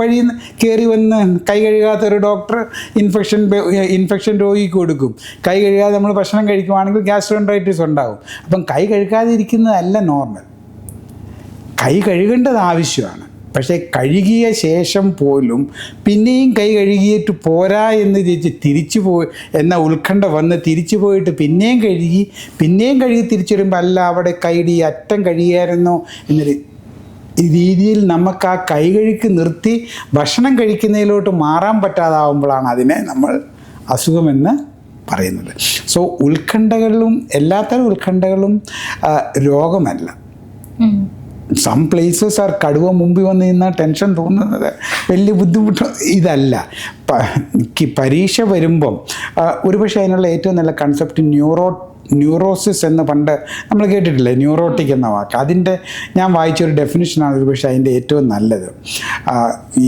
വഴി കയറി വന്ന് കൈ കഴുകാത്തൊരു ഡോക്ടർ ഇൻഫെക്ഷൻ രോഗിക്ക് കൊടുക്കും. കൈ കഴുകാതെ നമ്മൾ ഭക്ഷണം കഴിക്കുവാണെങ്കിൽ ഗ്യാസ്ട്രോഎൻട്രൈറ്റിസ് ഉണ്ടാകും. അപ്പം കൈ കഴുകാതിരിക്കുന്നതല്ല നോർമൽ. കൈ കഴുകേണ്ടത് ആവശ്യമാണ്. പക്ഷേ കഴുകിയ ശേഷം പോലും പിന്നെയും കൈ കഴുകിയിട്ട് പോരാ എന്ന് ചോദിച്ച് തിരിച്ചു പോയി എന്ന ഉത്കണ്ഠ വന്ന് തിരിച്ചു പോയിട്ട് പിന്നെയും കഴുകി തിരിച്ചു വരുമ്പോൾ അല്ല അവിടെ കൈയുടെ ഈ അറ്റം കഴുകിയായിരുന്നോ എന്നൊരു രീതിയിൽ നമുക്ക് ആ കൈകഴുക്ക് നിർത്തി ഭക്ഷണം കഴിക്കുന്നതിലോട്ട് മാറാൻ പറ്റാതാവുമ്പോഴാണ് അതിനെ നമ്മൾ അസുഖമെന്ന് പറയുന്നത്. സോ ഉത്കണ്ഠകളും എല്ലാത്തരം ഉത്കണ്ഠകളും രോഗമല്ല. സം പ്ലേസസ് ആർ കടുവ മുമ്പിൽ വന്ന് നിന്നാൽ ടെൻഷൻ തോന്നുന്നത് വലിയ ബുദ്ധിമുട്ട് ഇതല്ല. പരീക്ഷ വരുമ്പം ഒരുപക്ഷെ അതിനുള്ള ഏറ്റവും നല്ല കൺസെപ്റ്റ് ന്യൂറോസിസ് എന്ന് പണ്ട് നമ്മൾ കേട്ടിട്ടില്ലേ, ന്യൂറോട്ടിക് എന്ന വാക്ക്. അതിൻ്റെ ഞാൻ വായിച്ചൊരു ഡെഫിനിഷനാണ് ഒരുപക്ഷെ അതിൻ്റെ ഏറ്റവും നല്ലത്.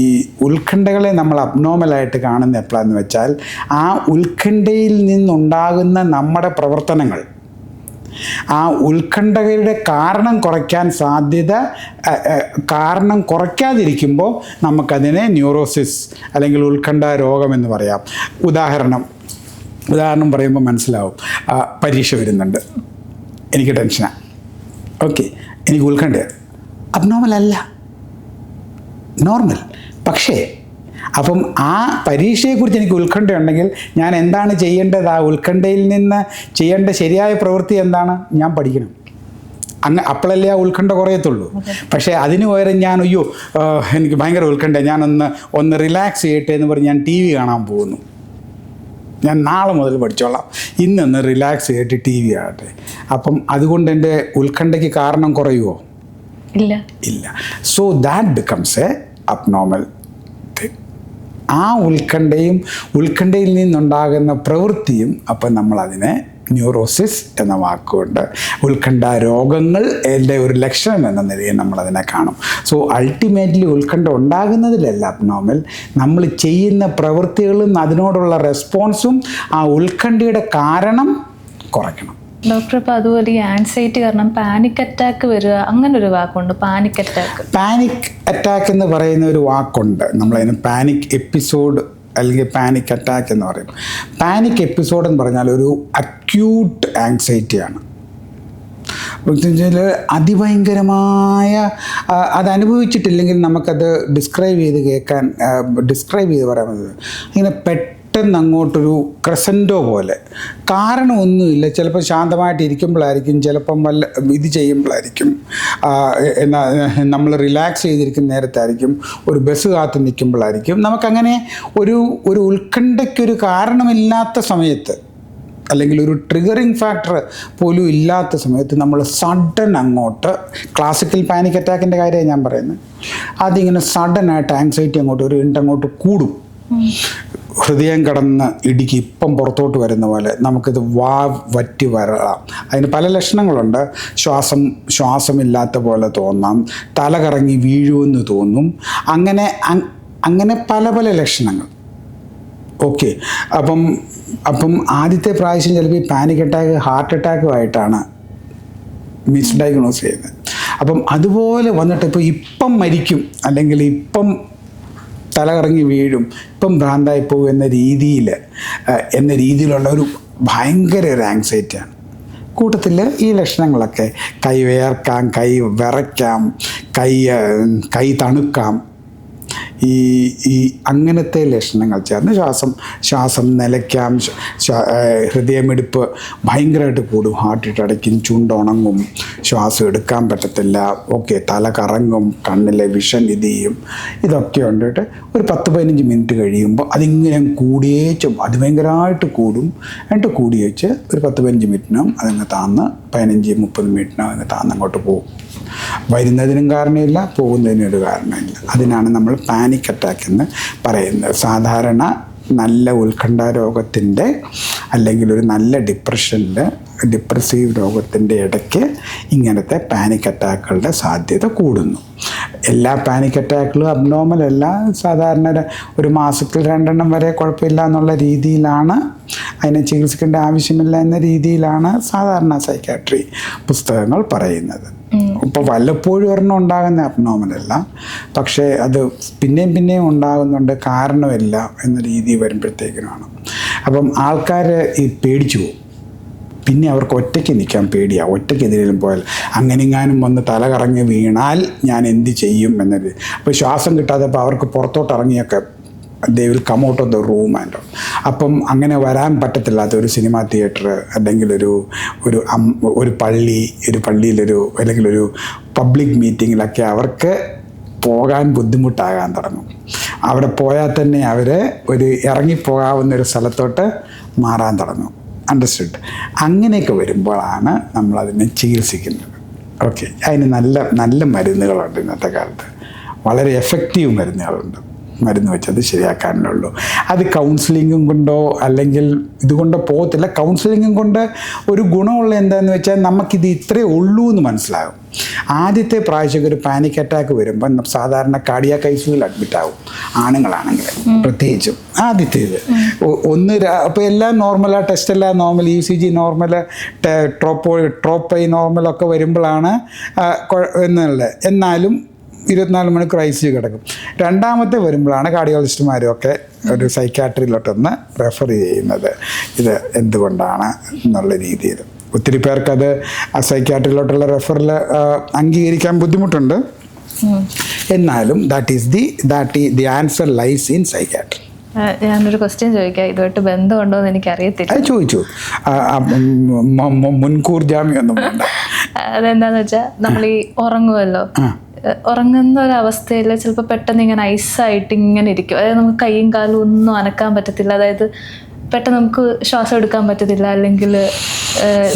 ഈ ഉത്കണ്ഠകളെ നമ്മൾ അബ്നോർമലായിട്ട് കാണുന്ന എപ്പോഴാന്ന് വെച്ചാൽ ആ ഉത്കണ്ഠയിൽ നിന്നുണ്ടാകുന്ന നമ്മുടെ പ്രവർത്തനങ്ങൾ ആ ഉത്കണ്ഠയുടെ കാരണം കുറയ്ക്കാതിരിക്കുമ്പോൾ നമുക്കതിനെ ന്യൂറോസിസ് അല്ലെങ്കിൽ ഉത്കണ്ഠ രോഗമെന്ന് പറയാം. ഉദാഹരണം പറയുമ്പോൾ മനസ്സിലാവും. പരീക്ഷ വരുന്നുണ്ട്, എനിക്ക് ടെൻഷനാണ്, ഓക്കെ, എനിക്ക് ഉത്കണ്ഠയാണ്. അബ്നോർമലല്ല, നോർമൽ. പക്ഷേ അപ്പം ആ പരീക്ഷയെക്കുറിച്ച് എനിക്ക് ഉത്കണ്ഠയുണ്ടെങ്കിൽ ഞാൻ എന്താണ് ചെയ്യേണ്ടത്? ആ ഉത്കണ്ഠയിൽ നിന്ന് ചെയ്യേണ്ട ശരിയായ പ്രവൃത്തി എന്താണ്? ഞാൻ പഠിക്കണം. അപ്പോഴല്ലേ ആ ഉത്കണ്ഠ കുറയത്തുള്ളൂ. പക്ഷേ അതിന് പകരം ഞാൻ എനിക്ക് ഭയങ്കര ഉത്കണ്ഠ, ഞാനൊന്ന് റിലാക്സ് ചെയ്യട്ടെ എന്ന് പറഞ്ഞ് ഞാൻ TV കാണാൻ പോകുന്നു. ഞാൻ നാളെ മുതൽ പഠിച്ചോളാം, ഇന്നൊന്ന് റിലാക്സ് ചെയ്തിട്ട് TV കാണട്ടെ. അപ്പം അതുകൊണ്ട് എൻ്റെ ഉത്കണ്ഠയ്ക്ക് കാരണം കുറയുമോ? ഇല്ല. So that becomes A abnormal thing. ആ ഉത്കണ്ഠയിൽ നിന്നുണ്ടാകുന്ന പ്രവൃത്തിയും അപ്പം നമ്മളതിനെ ന്യൂറോസിസ് എന്ന വാക്കുകൊണ്ട് ഉത്കണ്ഠ രോഗങ്ങൾ എൻ്റെ ഒരു ലക്ഷണം എന്ന നിലയിൽ നമ്മളതിനെ കാണും. സോ അൾട്ടിമേറ്റ്ലി ഉത്കണ്ഠ ഉണ്ടാകുന്നതിലല്ല അബ്നോർമൽ, നമ്മൾ ചെയ്യുന്ന പ്രവൃത്തികളും അതിനോടുള്ള റെസ്പോൺസും ആ ഉത്കണ്ഠയുടെ കാരണം കുറയ്ക്കണം. ഡോക്ടർ, ഇപ്പോൾ അതുപോലെ ഈ ആൻസൈറ്റി കാരണം പാനിക് അറ്റാക്ക് വരിക, അങ്ങനൊരു വാക്കുണ്ട്, പാനിക് അറ്റാക്ക് എന്ന് പറയുന്ന ഒരു വാക്കുണ്ട്. നമ്മളതിന് പാനിക് എപ്പിസോഡ് അല്ലെങ്കിൽ പാനിക് അറ്റാക്ക് എന്ന് പറയും. പാനിക് എപ്പിസോഡ് എന്ന് പറഞ്ഞാൽ ഒരു അക്യൂട്ട് ആങ്സൈറ്റിയാണ്. അതിഭയങ്കരമായ അത് അനുഭവിച്ചിട്ടില്ലെങ്കിൽ നമുക്കത് ഡിസ്ക്രൈബ് ചെയ്ത് പറയാൻ പറ്റുന്നത് ഇങ്ങനെ പെട്ടെന്ന് അങ്ങോട്ടൊരു ക്രസൻറ്റോ പോലെ, കാരണമൊന്നുമില്ല. ചിലപ്പോൾ ശാന്തമായിട്ട് ഇരിക്കുമ്പോഴായിരിക്കും, ചിലപ്പം ഇത് ചെയ്യുമ്പോഴായിരിക്കും, നമ്മൾ റിലാക്സ് ചെയ്തിരിക്കുന്ന നേരത്തായിരിക്കും, ഒരു ബസ് കാത്ത് നിൽക്കുമ്പോഴായിരിക്കും. നമുക്കങ്ങനെ ഒരു ഉത്കണ്ഠയ്ക്കൊരു കാരണമില്ലാത്ത സമയത്ത് അല്ലെങ്കിൽ ഒരു ട്രിഗറിങ് ഫാക്ടർ പോലും ഇല്ലാത്ത സമയത്ത് നമ്മൾ സഡൻ അങ്ങോട്ട്, ക്ലാസിക്കൽ പാനിക് അറ്റാക്കിൻ്റെ കാര്യമാണ് ഞാൻ പറയുന്നത്, അതിങ്ങനെ സഡനായിട്ട് ആങ്സൈറ്റി അങ്ങോട്ട് കൂടും. ഹൃദയം കടന്ന് ഇടുക്കി ഇപ്പം പുറത്തോട്ട് വരുന്ന പോലെ നമുക്കിത് വറ്റി വരാം. അതിന് പല ലക്ഷണങ്ങളുണ്ട്. ശ്വാസമില്ലാത്ത പോലെ തോന്നാം, തല കറങ്ങി വീഴുമെന്ന് തോന്നും, അങ്ങനെ പല ലക്ഷണങ്ങൾ. ഓക്കെ, അപ്പം ആദ്യത്തെ പ്രാവശ്യം ചിലപ്പോൾ ഈ പാനിക് അറ്റാക്ക് ഹാർട്ട് അറ്റാക്കുമായിട്ടാണ് മിസ്ഡയഗ്നോസ് ചെയ്യുന്നത്. അപ്പം അതുപോലെ വന്നിട്ട് ഇപ്പം മരിക്കും, അല്ലെങ്കിൽ ഇപ്പം തലകറങ്ങി വീഴും, ഇപ്പം ഭ്രാന്തായി പോകും എന്ന രീതിയിലുള്ള ഒരു ഭയങ്കര ഒരു ആങ്സൈറ്റിയാണ്. കൂട്ടത്തിൽ ഈ ലക്ഷണങ്ങളൊക്കെ കൈ വിയർക്കാം, കൈ വിറയ്ക്കാം, കൈ തണുക്കാം, ഈ അങ്ങനത്തെ ലക്ഷണങ്ങൾ ചേർന്ന് ശ്വാസം നിലയ്ക്കാം, ഹൃദയമിടിപ്പ് ഭയങ്കരമായിട്ട് കൂടും, ഹാർട്ട് അടയ്ക്കും, ചുണ്ടുണങ്ങും, ശ്വാസം എടുക്കാൻ പറ്റത്തില്ല, ഓക്കെ, തല കറങ്ങും, കണ്ണിലെ വിഷൻ ഇത് ചെയ്യും. ഇതൊക്കെ ഉണ്ടിട്ട് ഒരു 10-15 മിനിറ്റ് കഴിയുമ്പോൾ അതിങ്ങനെ അത് ഭയങ്കരമായിട്ട് കൂടും. എന്നിട്ട് കൂടിയേച്ച് ഒരു 10-15 മിനിറ്റിനും അതങ്ങ് താന്ന് 15-30 മിനിറ്റിനും അങ്ങ് താന്നങ്ങോട്ട് പോകും. വരുന്നതിനും കാരണമില്ല, പോകുന്നതിനും ഒരു കാരണമില്ല. അതിനാണ് നമ്മൾ പാനിക് അറ്റാക്ക് എന്ന് പറയുന്നത്. സാധാരണ നല്ല ഉത്കണ്ഠ രോഗത്തിൻ്റെ അല്ലെങ്കിൽ ഒരു നല്ല ഡിപ്രസീവ് രോഗത്തിൻ്റെ ഇടയ്ക്ക് ഇങ്ങനത്തെ പാനിക് അറ്റാക്കുകളുടെ സാധ്യത കൂടുന്നു. എല്ലാ പാനിക് അറ്റാക്കുകളും അബ്നോർമൽ അല്ല. സാധാരണ ഒരു മാസത്തിൽ 2 എണ്ണം വരെ കുഴപ്പമില്ല എന്നുള്ള രീതിയിലാണ്, അതിനെ ചികിത്സിക്കേണ്ട ആവശ്യമില്ല എന്ന രീതിയിലാണ് സാധാരണ സൈക്കാട്രി പുസ്തകങ്ങൾ പറയുന്നത്. ഇപ്പോൾ വല്ലപ്പോഴും ഒരെണ്ണം ഉണ്ടാകുന്ന അബ്നോർമലല്ല, പക്ഷേ അത് പിന്നെയും ഉണ്ടാകുന്നുണ്ട്, കാരണമില്ല എന്ന രീതി വരുമ്പോഴത്തേക്കിനാണ്. അപ്പം ആൾക്കാർ ഈ പേടിച്ചു പോകും. പിന്നെ അവർക്ക് ഒറ്റയ്ക്ക് നിൽക്കാൻ പേടിയാണ്. ഒറ്റയ്ക്ക് എതിരേലും പോയാൽ അങ്ങനെങ്ങാനും വന്ന് തല കറങ്ങി വീണാൽ ഞാൻ എന്ത് ചെയ്യും എന്നത്. അപ്പോൾ ശ്വാസം കിട്ടാതെ അവർക്ക് പുറത്തോട്ട് ഇറങ്ങിയൊക്കെ they will come out of the room and അപ്പം അങ്ങനെ വരാൻ പറ്റത്തില്ലാത്ത ഒരു സിനിമാ തിയേറ്റർ അല്ലെങ്കിൽ ഒരു പള്ളിയിലൊരു അല്ലെങ്കിൽ ഒരു പബ്ലിക് മീറ്റിങ്ങിലൊക്കെ അവർക്ക് പോകാൻ ബുദ്ധിമുട്ടാകാൻ തുടങ്ങും. അവിടെ പോയാൽ തന്നെ അവർ ഒരു ഇറങ്ങിപ്പോകാവുന്ന ഒരു സ്ഥലത്തോട്ട് മാറാൻ തുടങ്ങും. അണ്ടർസ്റ്റുഡ്? അങ്ങനെയൊക്കെ വരുമ്പോഴാണ് നമ്മളതിനെ ചികിത്സിക്കുന്നത്. ഓക്കെ, അതിന് നല്ല നല്ല മരുന്നുകളുണ്ട് ഇന്നത്തെ കാലത്ത്, വളരെ എഫക്റ്റീവ് മരുന്നുകളുണ്ട്. മരുന്ന് വെച്ചത് ശരിയാക്കാനുള്ളൂ. അത് കൗൺസിലിങ്ങും കൊണ്ടോ അല്ലെങ്കിൽ ഇതുകൊണ്ടോ പോകത്തില്ല. കൗൺസിലിങ്ങും കൊണ്ട് ഒരു ഗുണമുള്ള എന്താണെന്ന് വെച്ചാൽ നമുക്കിത് ഇത്രയേ ഉള്ളൂ എന്ന് മനസ്സിലാകും. ആദ്യത്തെ പ്രാവശ്യം ഒരു പാനിക് അറ്റാക്ക് വരുമ്പോൾ സാധാരണ കാർഡിയാക് ഐസിയുവിൽ അഡ്മിറ്റ് ആവും, ആണുങ്ങളാണെങ്കിൽ പ്രത്യേകിച്ചും. ആദ്യത്തേത് അപ്പോൾ എല്ലാം നോർമലാ, ടെസ്റ്റ് എല്ലാം നോർമൽ, ECG നോർമൽ, ട്രോപ്പൈ നോർമലൊക്കെ വരുമ്പോഴാണ് എന്നുള്ളത്. എന്നാലും 24 മണിക്കൂർ ICU കിടക്കും. രണ്ടാമത്തെ വരുമ്പോഴാണ് കാർഡിയോളജിസ്റ്റുമാരും ഒക്കെ ഒരു സൈക്കാട്രിയിലോട്ടൊന്ന് റെഫർ ചെയ്യുന്നത് ഇത് എന്തുകൊണ്ടാണ് എന്നുള്ള രീതിയിൽ. ഒത്തിരി പേർക്കത് ആ സൈക്കാട്രിയിലോട്ടുള്ള റെഫറിൽ അംഗീകരിക്കാൻ ബുദ്ധിമുട്ടുണ്ട്. എന്നാലും the answer lies in psychiatry. ഞാനൊരു ക്വസ്റ്റ്യൻ ചോദിക്കാം, ഇതുമായിട്ട് ബന്ധമുണ്ടോ എന്ന് എനിക്കറിയത്തില്ല. അത് ചോദിച്ചു, മുൻകൂർ ജാമ്യമൊന്നും വേണ്ട. അതെന്താന്ന് വെച്ചാൽ നമ്മൾ ഈ ഉറങ്ങുമല്ലോ, ഉറങ്ങുന്ന ഒരവസ്ഥയിൽ ചിലപ്പോൾ പെട്ടെന്ന് ഇങ്ങനെ ഐസായിട്ട് ഇങ്ങനെ ഇരിക്കും. അതായത് നമുക്ക് കൈയും കാലും ഒന്നും അനക്കാൻ പറ്റത്തില്ല. അതായത് പെട്ടെന്ന് നമുക്ക് ശ്വാസം എടുക്കാൻ പറ്റത്തില്ല, അല്ലെങ്കിൽ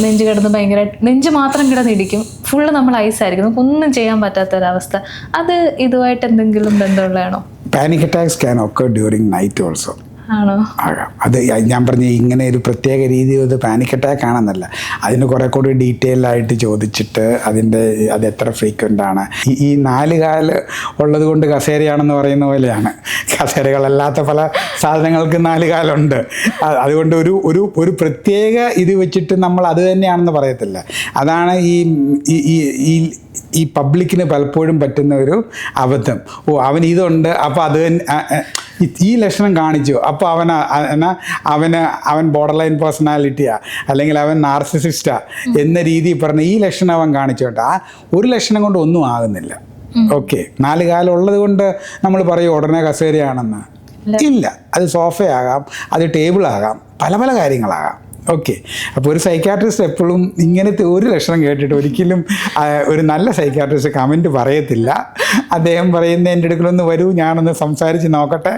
നെഞ്ച് കിടന്ന് ഭയങ്കരമായിട്ട് നെഞ്ച് മാത്രം കിടന്നിരിക്കും, ഫുള്ള് നമ്മൾ ഐസായിരിക്കും, നമുക്കൊന്നും ചെയ്യാൻ പറ്റാത്തൊരവസ്ഥ. അത് ഇതുമായിട്ട് എന്തെങ്കിലും ബന്ധമുള്ളതാണോ? Panic attacks can occur during night also. ആണോ? ആകാം. അത് ഞാൻ പറഞ്ഞ ഇങ്ങനെ ഒരു പ്രത്യേക രീതിയിൽ അത് പാനിക് അറ്റാക്ക് ആണെന്നല്ല, അതിന് കുറെ കൂടി ഡീറ്റെയിൽ ആയിട്ട് ചോദിച്ചിട്ട് അത് എത്ര ഫ്രീക്വൻ്റ് ആണ്. ഈ 4 കാല് ഉള്ളത് കൊണ്ട് കസേരയാണെന്ന് പറയുന്ന പോലെയാണ്. കസേരകളല്ലാത്ത പല സാധനങ്ങൾക്ക് 4 കാലുണ്ട്. അതുകൊണ്ട് ഒരു പ്രത്യേക ഇത് വെച്ചിട്ട് നമ്മൾ അത് തന്നെയാണെന്ന് പറയത്തില്ല. അതാണ് ഈ പബ്ലിക്കിന് പലപ്പോഴും പറ്റുന്ന ഒരു അബദ്ധം. അവൻ ഇതുണ്ട്, അപ്പോൾ അത് ഈ ലക്ഷണം കാണിച്ചു, അപ്പോൾ അവൻ ബോർഡർ ലൈൻ പേഴ്സണാലിറ്റിയാ അല്ലെങ്കിൽ അവൻ നാർസിസിസ്റ്റാ എന്ന രീതിയിൽ പറഞ്ഞ ഈ ലക്ഷണം അവൻ കാണിച്ചോട്ടെ. ആ ഒരു ലക്ഷണം കൊണ്ട് ഒന്നും ആകുന്നില്ല. ഓക്കെ, 4 കാലം ഉള്ളത് കൊണ്ട് നമ്മൾ പറയും ഉടനെ കസേരയാണെന്ന്. ഇല്ല, അത് സോഫയാകാം, അത് ടേബിളാകാം, പല പല കാര്യങ്ങളാകാം. ഓക്കെ, അപ്പോൾ ഒരു സൈക്കാട്രിസ്റ്റ് എപ്പോഴും ഇങ്ങനത്തെ ഒരു ലക്ഷണം കേട്ടിട്ട് ഒരിക്കലും ഒരു നല്ല സൈക്കാട്രിസ്റ്റ് കമൻറ്റ് പറയത്തില്ല. അദ്ദേഹം പറയുന്ന എൻ്റെ അടുക്കലൊന്ന് വരൂ, ഞാനൊന്ന് സംസാരിച്ച് നോക്കട്ടെ,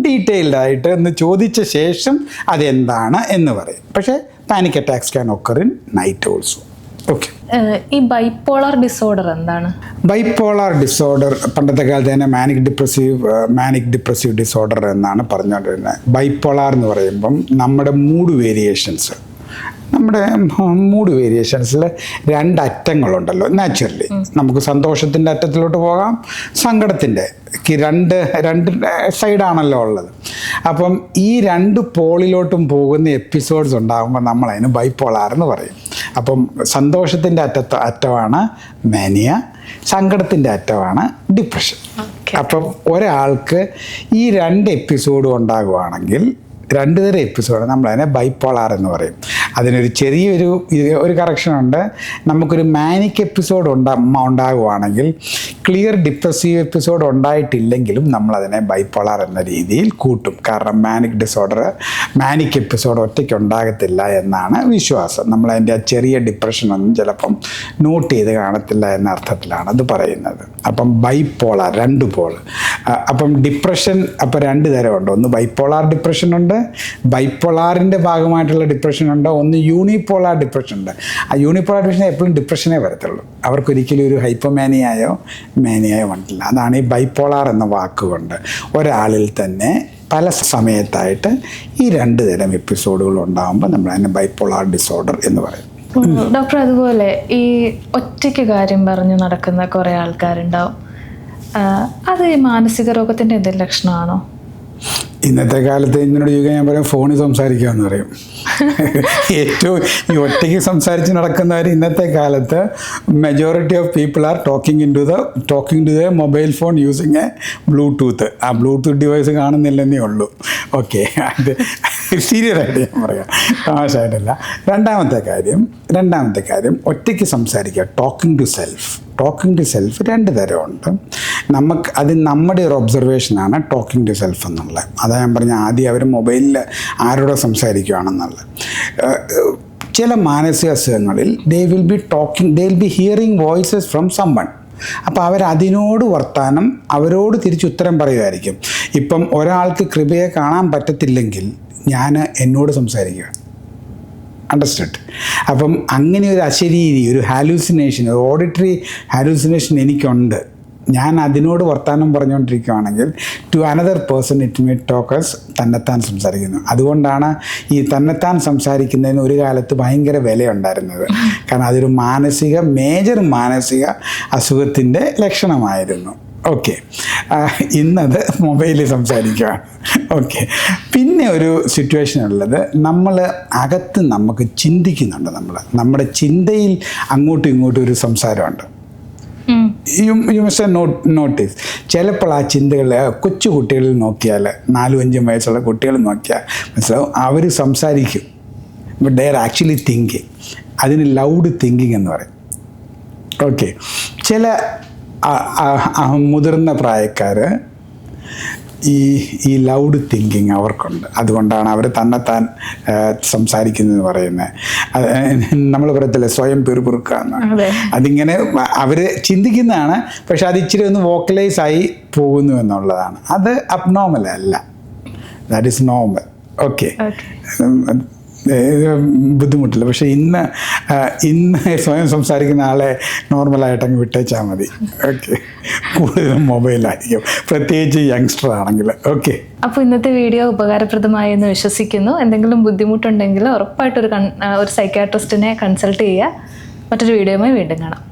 ഡീറ്റെയിൽഡായിട്ട് ഒന്ന് ചോദിച്ച ശേഷം അതെന്താണ് എന്ന് പറയും. പക്ഷേ panic attacks can occur in night also. Okay, ഈ ബൈപ്പോളർ ഡിസോർഡർ എന്താണ്? ബൈപ്പോളർ ഡിസോർഡർ പണ്ടത്തെ കാലത്ത് തന്നെ മാനിക് ഡിപ്രസീവ് ഡിസോർഡർ എന്നാണ് പറഞ്ഞുകൊണ്ടിരുന്നത്. ബൈപ്പോളർ എന്ന് പറയുമ്പം നമ്മുടെ മൂഡ് വേരിയേഷൻസിൽ 2 അറ്റങ്ങളുണ്ടല്ലോ നാച്ചുറലി. നമുക്ക് സന്തോഷത്തിൻ്റെ അറ്റത്തിലോട്ട് പോകാം, സങ്കടത്തിൻ്റെ 2 സൈഡാണല്ലോ ഉള്ളത്. അപ്പം ഈ 2 പോളിലോട്ടും പോകുന്ന എപ്പിസോഡ്സ് ഉണ്ടാകുമ്പോൾ നമ്മളതിന് ബൈപ്പോളാർ എന്ന് പറയും. അപ്പം സന്തോഷത്തിൻ്റെ അറ്റമാണ് മാനിയ, സങ്കടത്തിൻ്റെ അറ്റമാണ് ഡിപ്രഷൻ. അപ്പം ഒരാൾക്ക് ഈ 2 എപ്പിസോഡും ഉണ്ടാകുവാണെങ്കിൽ 2 തരം എപ്പിസോഡ് നമ്മളതിനെ ബൈപ്പോളാർ എന്ന് പറയും. അതിനൊരു ചെറിയൊരു കറക്ഷനുണ്ട്. നമുക്കൊരു മാനിക് എപ്പിസോഡ് ഉണ്ടാകുവാണെങ്കിൽ ക്ലിയർ ഡിപ്രസീവ് എപ്പിസോഡ് ഉണ്ടായിട്ടില്ലെങ്കിലും നമ്മളതിനെ ബൈപ്പോളാർ എന്ന രീതിയിൽ കൂട്ടും. കാരണം മാനിക് എപ്പിസോഡ് ഒറ്റയ്ക്ക് ഉണ്ടാകത്തില്ല എന്നാണ് വിശ്വാസം. നമ്മളതിൻ്റെ ആ ചെറിയ ഡിപ്രഷനൊന്നും ചിലപ്പം നോട്ട് ചെയ്ത് കാണത്തില്ല എന്ന അർത്ഥത്തിലാണ് അത് പറയുന്നത്. അപ്പം ബൈപ്പോളാർ 2 പോൾ. അപ്പം ഡിപ്രഷൻ അപ്പോൾ 2 തരമുണ്ട്. ഒന്ന് ബൈപ്പോളാർ ഡിപ്രഷനുണ്ട്, ബൈപ്പോളാറിൻ്റെ ഭാഗമായിട്ടുള്ള ഡിപ്രഷനുണ്ട്, ഒന്ന് യൂണിപ്പോളാർ ഡിപ്രഷൻ ഉണ്ട്. ആ യൂണിപ്പോളാർ ഡിപ്രഷൻ എപ്പോഴും ഡിപ്രഷനേ വരത്തുള്ളൂ, അവർക്കൊരിക്കലും ഒരു ഹൈപ്പോമാനിയായോ മാനിയായോ വന്നിട്ടില്ല. അതാണ് ഈ ബൈപ്പോളാർ എന്ന വാക്കുകൊണ്ട് ഒരാളിൽ തന്നെ പല സമയത്തായിട്ട് ഈ 2 തരം എപ്പിസോഡുകൾ ഉണ്ടാകുമ്പോൾ നമ്മൾ അതിനെ ബൈപ്പോളാർ ഡിസോർഡർ എന്ന് പറയും. ഡോക്ടർ, അതുപോലെ ഈ ഒറ്റയ്ക്ക് കാര്യം പറഞ്ഞ് നടക്കുന്ന കുറേ ആൾക്കാരുണ്ടാവും. അത് ഈ മാനസിക രോഗത്തിൻ്റെ എന്തെങ്കിലും ലക്ഷണമാണോ? ഇന്നത്തെ കാലത്ത് ഇങ്ങനോട് ചോദിക്കാൻ ഞാൻ പറയും ഫോണിൽ സംസാരിക്കുക എന്ന് പറയും. ഏറ്റവും ഈ ഒറ്റയ്ക്ക് സംസാരിച്ച് നടക്കുന്നവർ ഇന്നത്തെ കാലത്ത് majority of people are talking to the mobile phone using a Bluetooth. ആ ബ്ലൂടൂത്ത് ഡിവൈസ് കാണുന്നില്ലെന്നേ ഉള്ളൂ. ഓക്കെ, അത് സീരിയസ് ആയിട്ട് ഞാൻ പറയാം, തമാശയായിട്ടല്ല. രണ്ടാമത്തെ കാര്യം ഒറ്റയ്ക്ക് സംസാരിക്കുക, talking to self. Talking to self 2 തരമുണ്ട്. അത് നമ്മുടെ ഒരു ഒബ്സർവേഷനാണ് ടോക്കിംഗ് ടു സെൽഫ് എന്നുള്ളത്. അതാ ഞാൻ പറഞ്ഞ ആദ്യം അവർ മൊബൈലിൽ ആരോടോ സംസാരിക്കുകയാണെന്നുള്ളത്. ചില മാനസിക അസുഖങ്ങളിൽ they will be hearing voices from someone. അപ്പോൾ അവരതിനോട് വർത്താനം അവരോട് തിരിച്ചുത്തരം പറയുമായിരിക്കും. ഇപ്പം ഒരാൾക്ക് കൃപയെ കാണാൻ പറ്റത്തില്ലെങ്കിൽ ഞാൻ എന്നോട് സംസാരിക്കുക. അണ്ടർസ്റ്റുഡ്? അപ്പം അങ്ങനെ ഒരു അശരീരി, ഒരു ഹാലൂസിനേഷൻ, ഒരു ഓഡിറ്ററി ഹാലൂസിനേഷൻ എനിക്കുണ്ട്. ഞാൻ അതിനോട് വർത്താനം പറഞ്ഞുകൊണ്ടിരിക്കുകയാണെങ്കിൽ to another person it may talks തന്നെത്താൻ സംസാരിക്കുന്നു. അതുകൊണ്ടാണ് ഈ തന്നെത്താൻ സംസാരിക്കുന്നതിന് ഒരു കാലത്ത് ഭയങ്കര വിലയുണ്ടായിരുന്നത്. കാരണം അതൊരു മേജർ മാനസിക അസുഖത്തിൻ്റെ ലക്ഷണമായിരുന്നു. ഓക്കെ, ഇന്നത് മൊബൈലിൽ സംസാരിക്കുകയാണ്. ഓക്കെ, പിന്നെ ഒരു സിറ്റുവേഷൻ ഉള്ളത്, നമ്മൾ അകത്ത് നമുക്ക് ചിന്തിക്കുന്നുണ്ട്. നമ്മുടെ ചിന്തയിൽ അങ്ങോട്ടും ഇങ്ങോട്ടും ഒരു സംസാരമുണ്ട്. You must notice. ചിലപ്പോൾ ആ ചിന്തകൾ കൊച്ചു കുട്ടികളിൽ നോക്കിയാൽ, 4-5 വയസ്സുള്ള കുട്ടികൾ നോക്കിയാൽ മനസ്സിലാവും, അവർ സംസാരിക്കും. But they are actually thinking. അതിന് ലൗഡ് തിങ്കിങ് എന്ന് പറയും. ഓക്കെ, ചില മുതിർന്ന പ്രായക്കാർ ഈ ലൗഡ് തിങ്കിങ് അവർക്കുണ്ട്. അതുകൊണ്ടാണ് അവർ തന്നെത്താൻ സംസാരിക്കുന്നതെന്ന് പറയുന്നത്. നമ്മൾ പറയത്തില്ല സ്വയം പിറുപിറുക്കാന്ന്. അതിങ്ങനെ അവർ ചിന്തിക്കുന്നതാണ്, പക്ഷെ അത് ഇച്ചിരി ഒന്ന് വോക്കലൈസ് ആയി പോകുന്നു എന്നുള്ളതാണ്. അത് അബ്നോർമൽ അല്ല, ദാറ്റ് ഈസ് നോർമൽ. ഓക്കെ, ബുദ്ധിമുട്ടില്ല. പക്ഷേ ഇന്ന് സ്വയം സംസാരിക്കുന്ന ആളെ നോർമലായിട്ട് അങ്ങ് വിട്ടേച്ചാൽ മതി. ഓക്കെ, കൂടുതലും മൊബൈലായിരിക്കും, പ്രത്യേകിച്ച് യങ്സ്റ്റർ ആണെങ്കിൽ. ഓക്കെ, അപ്പോൾ ഇന്നത്തെ വീഡിയോ ഉപകാരപ്രദമായി എന്ന് വിശ്വസിക്കുന്നു. എന്തെങ്കിലും ബുദ്ധിമുട്ടുണ്ടെങ്കിൽ ഉറപ്പായിട്ടൊരു സൈക്യാട്രിസ്റ്റിനെ കൺസൾട്ട് ചെയ്യുക. മറ്റൊരു വീഡിയോയുമായി വീണ്ടും കാണാം.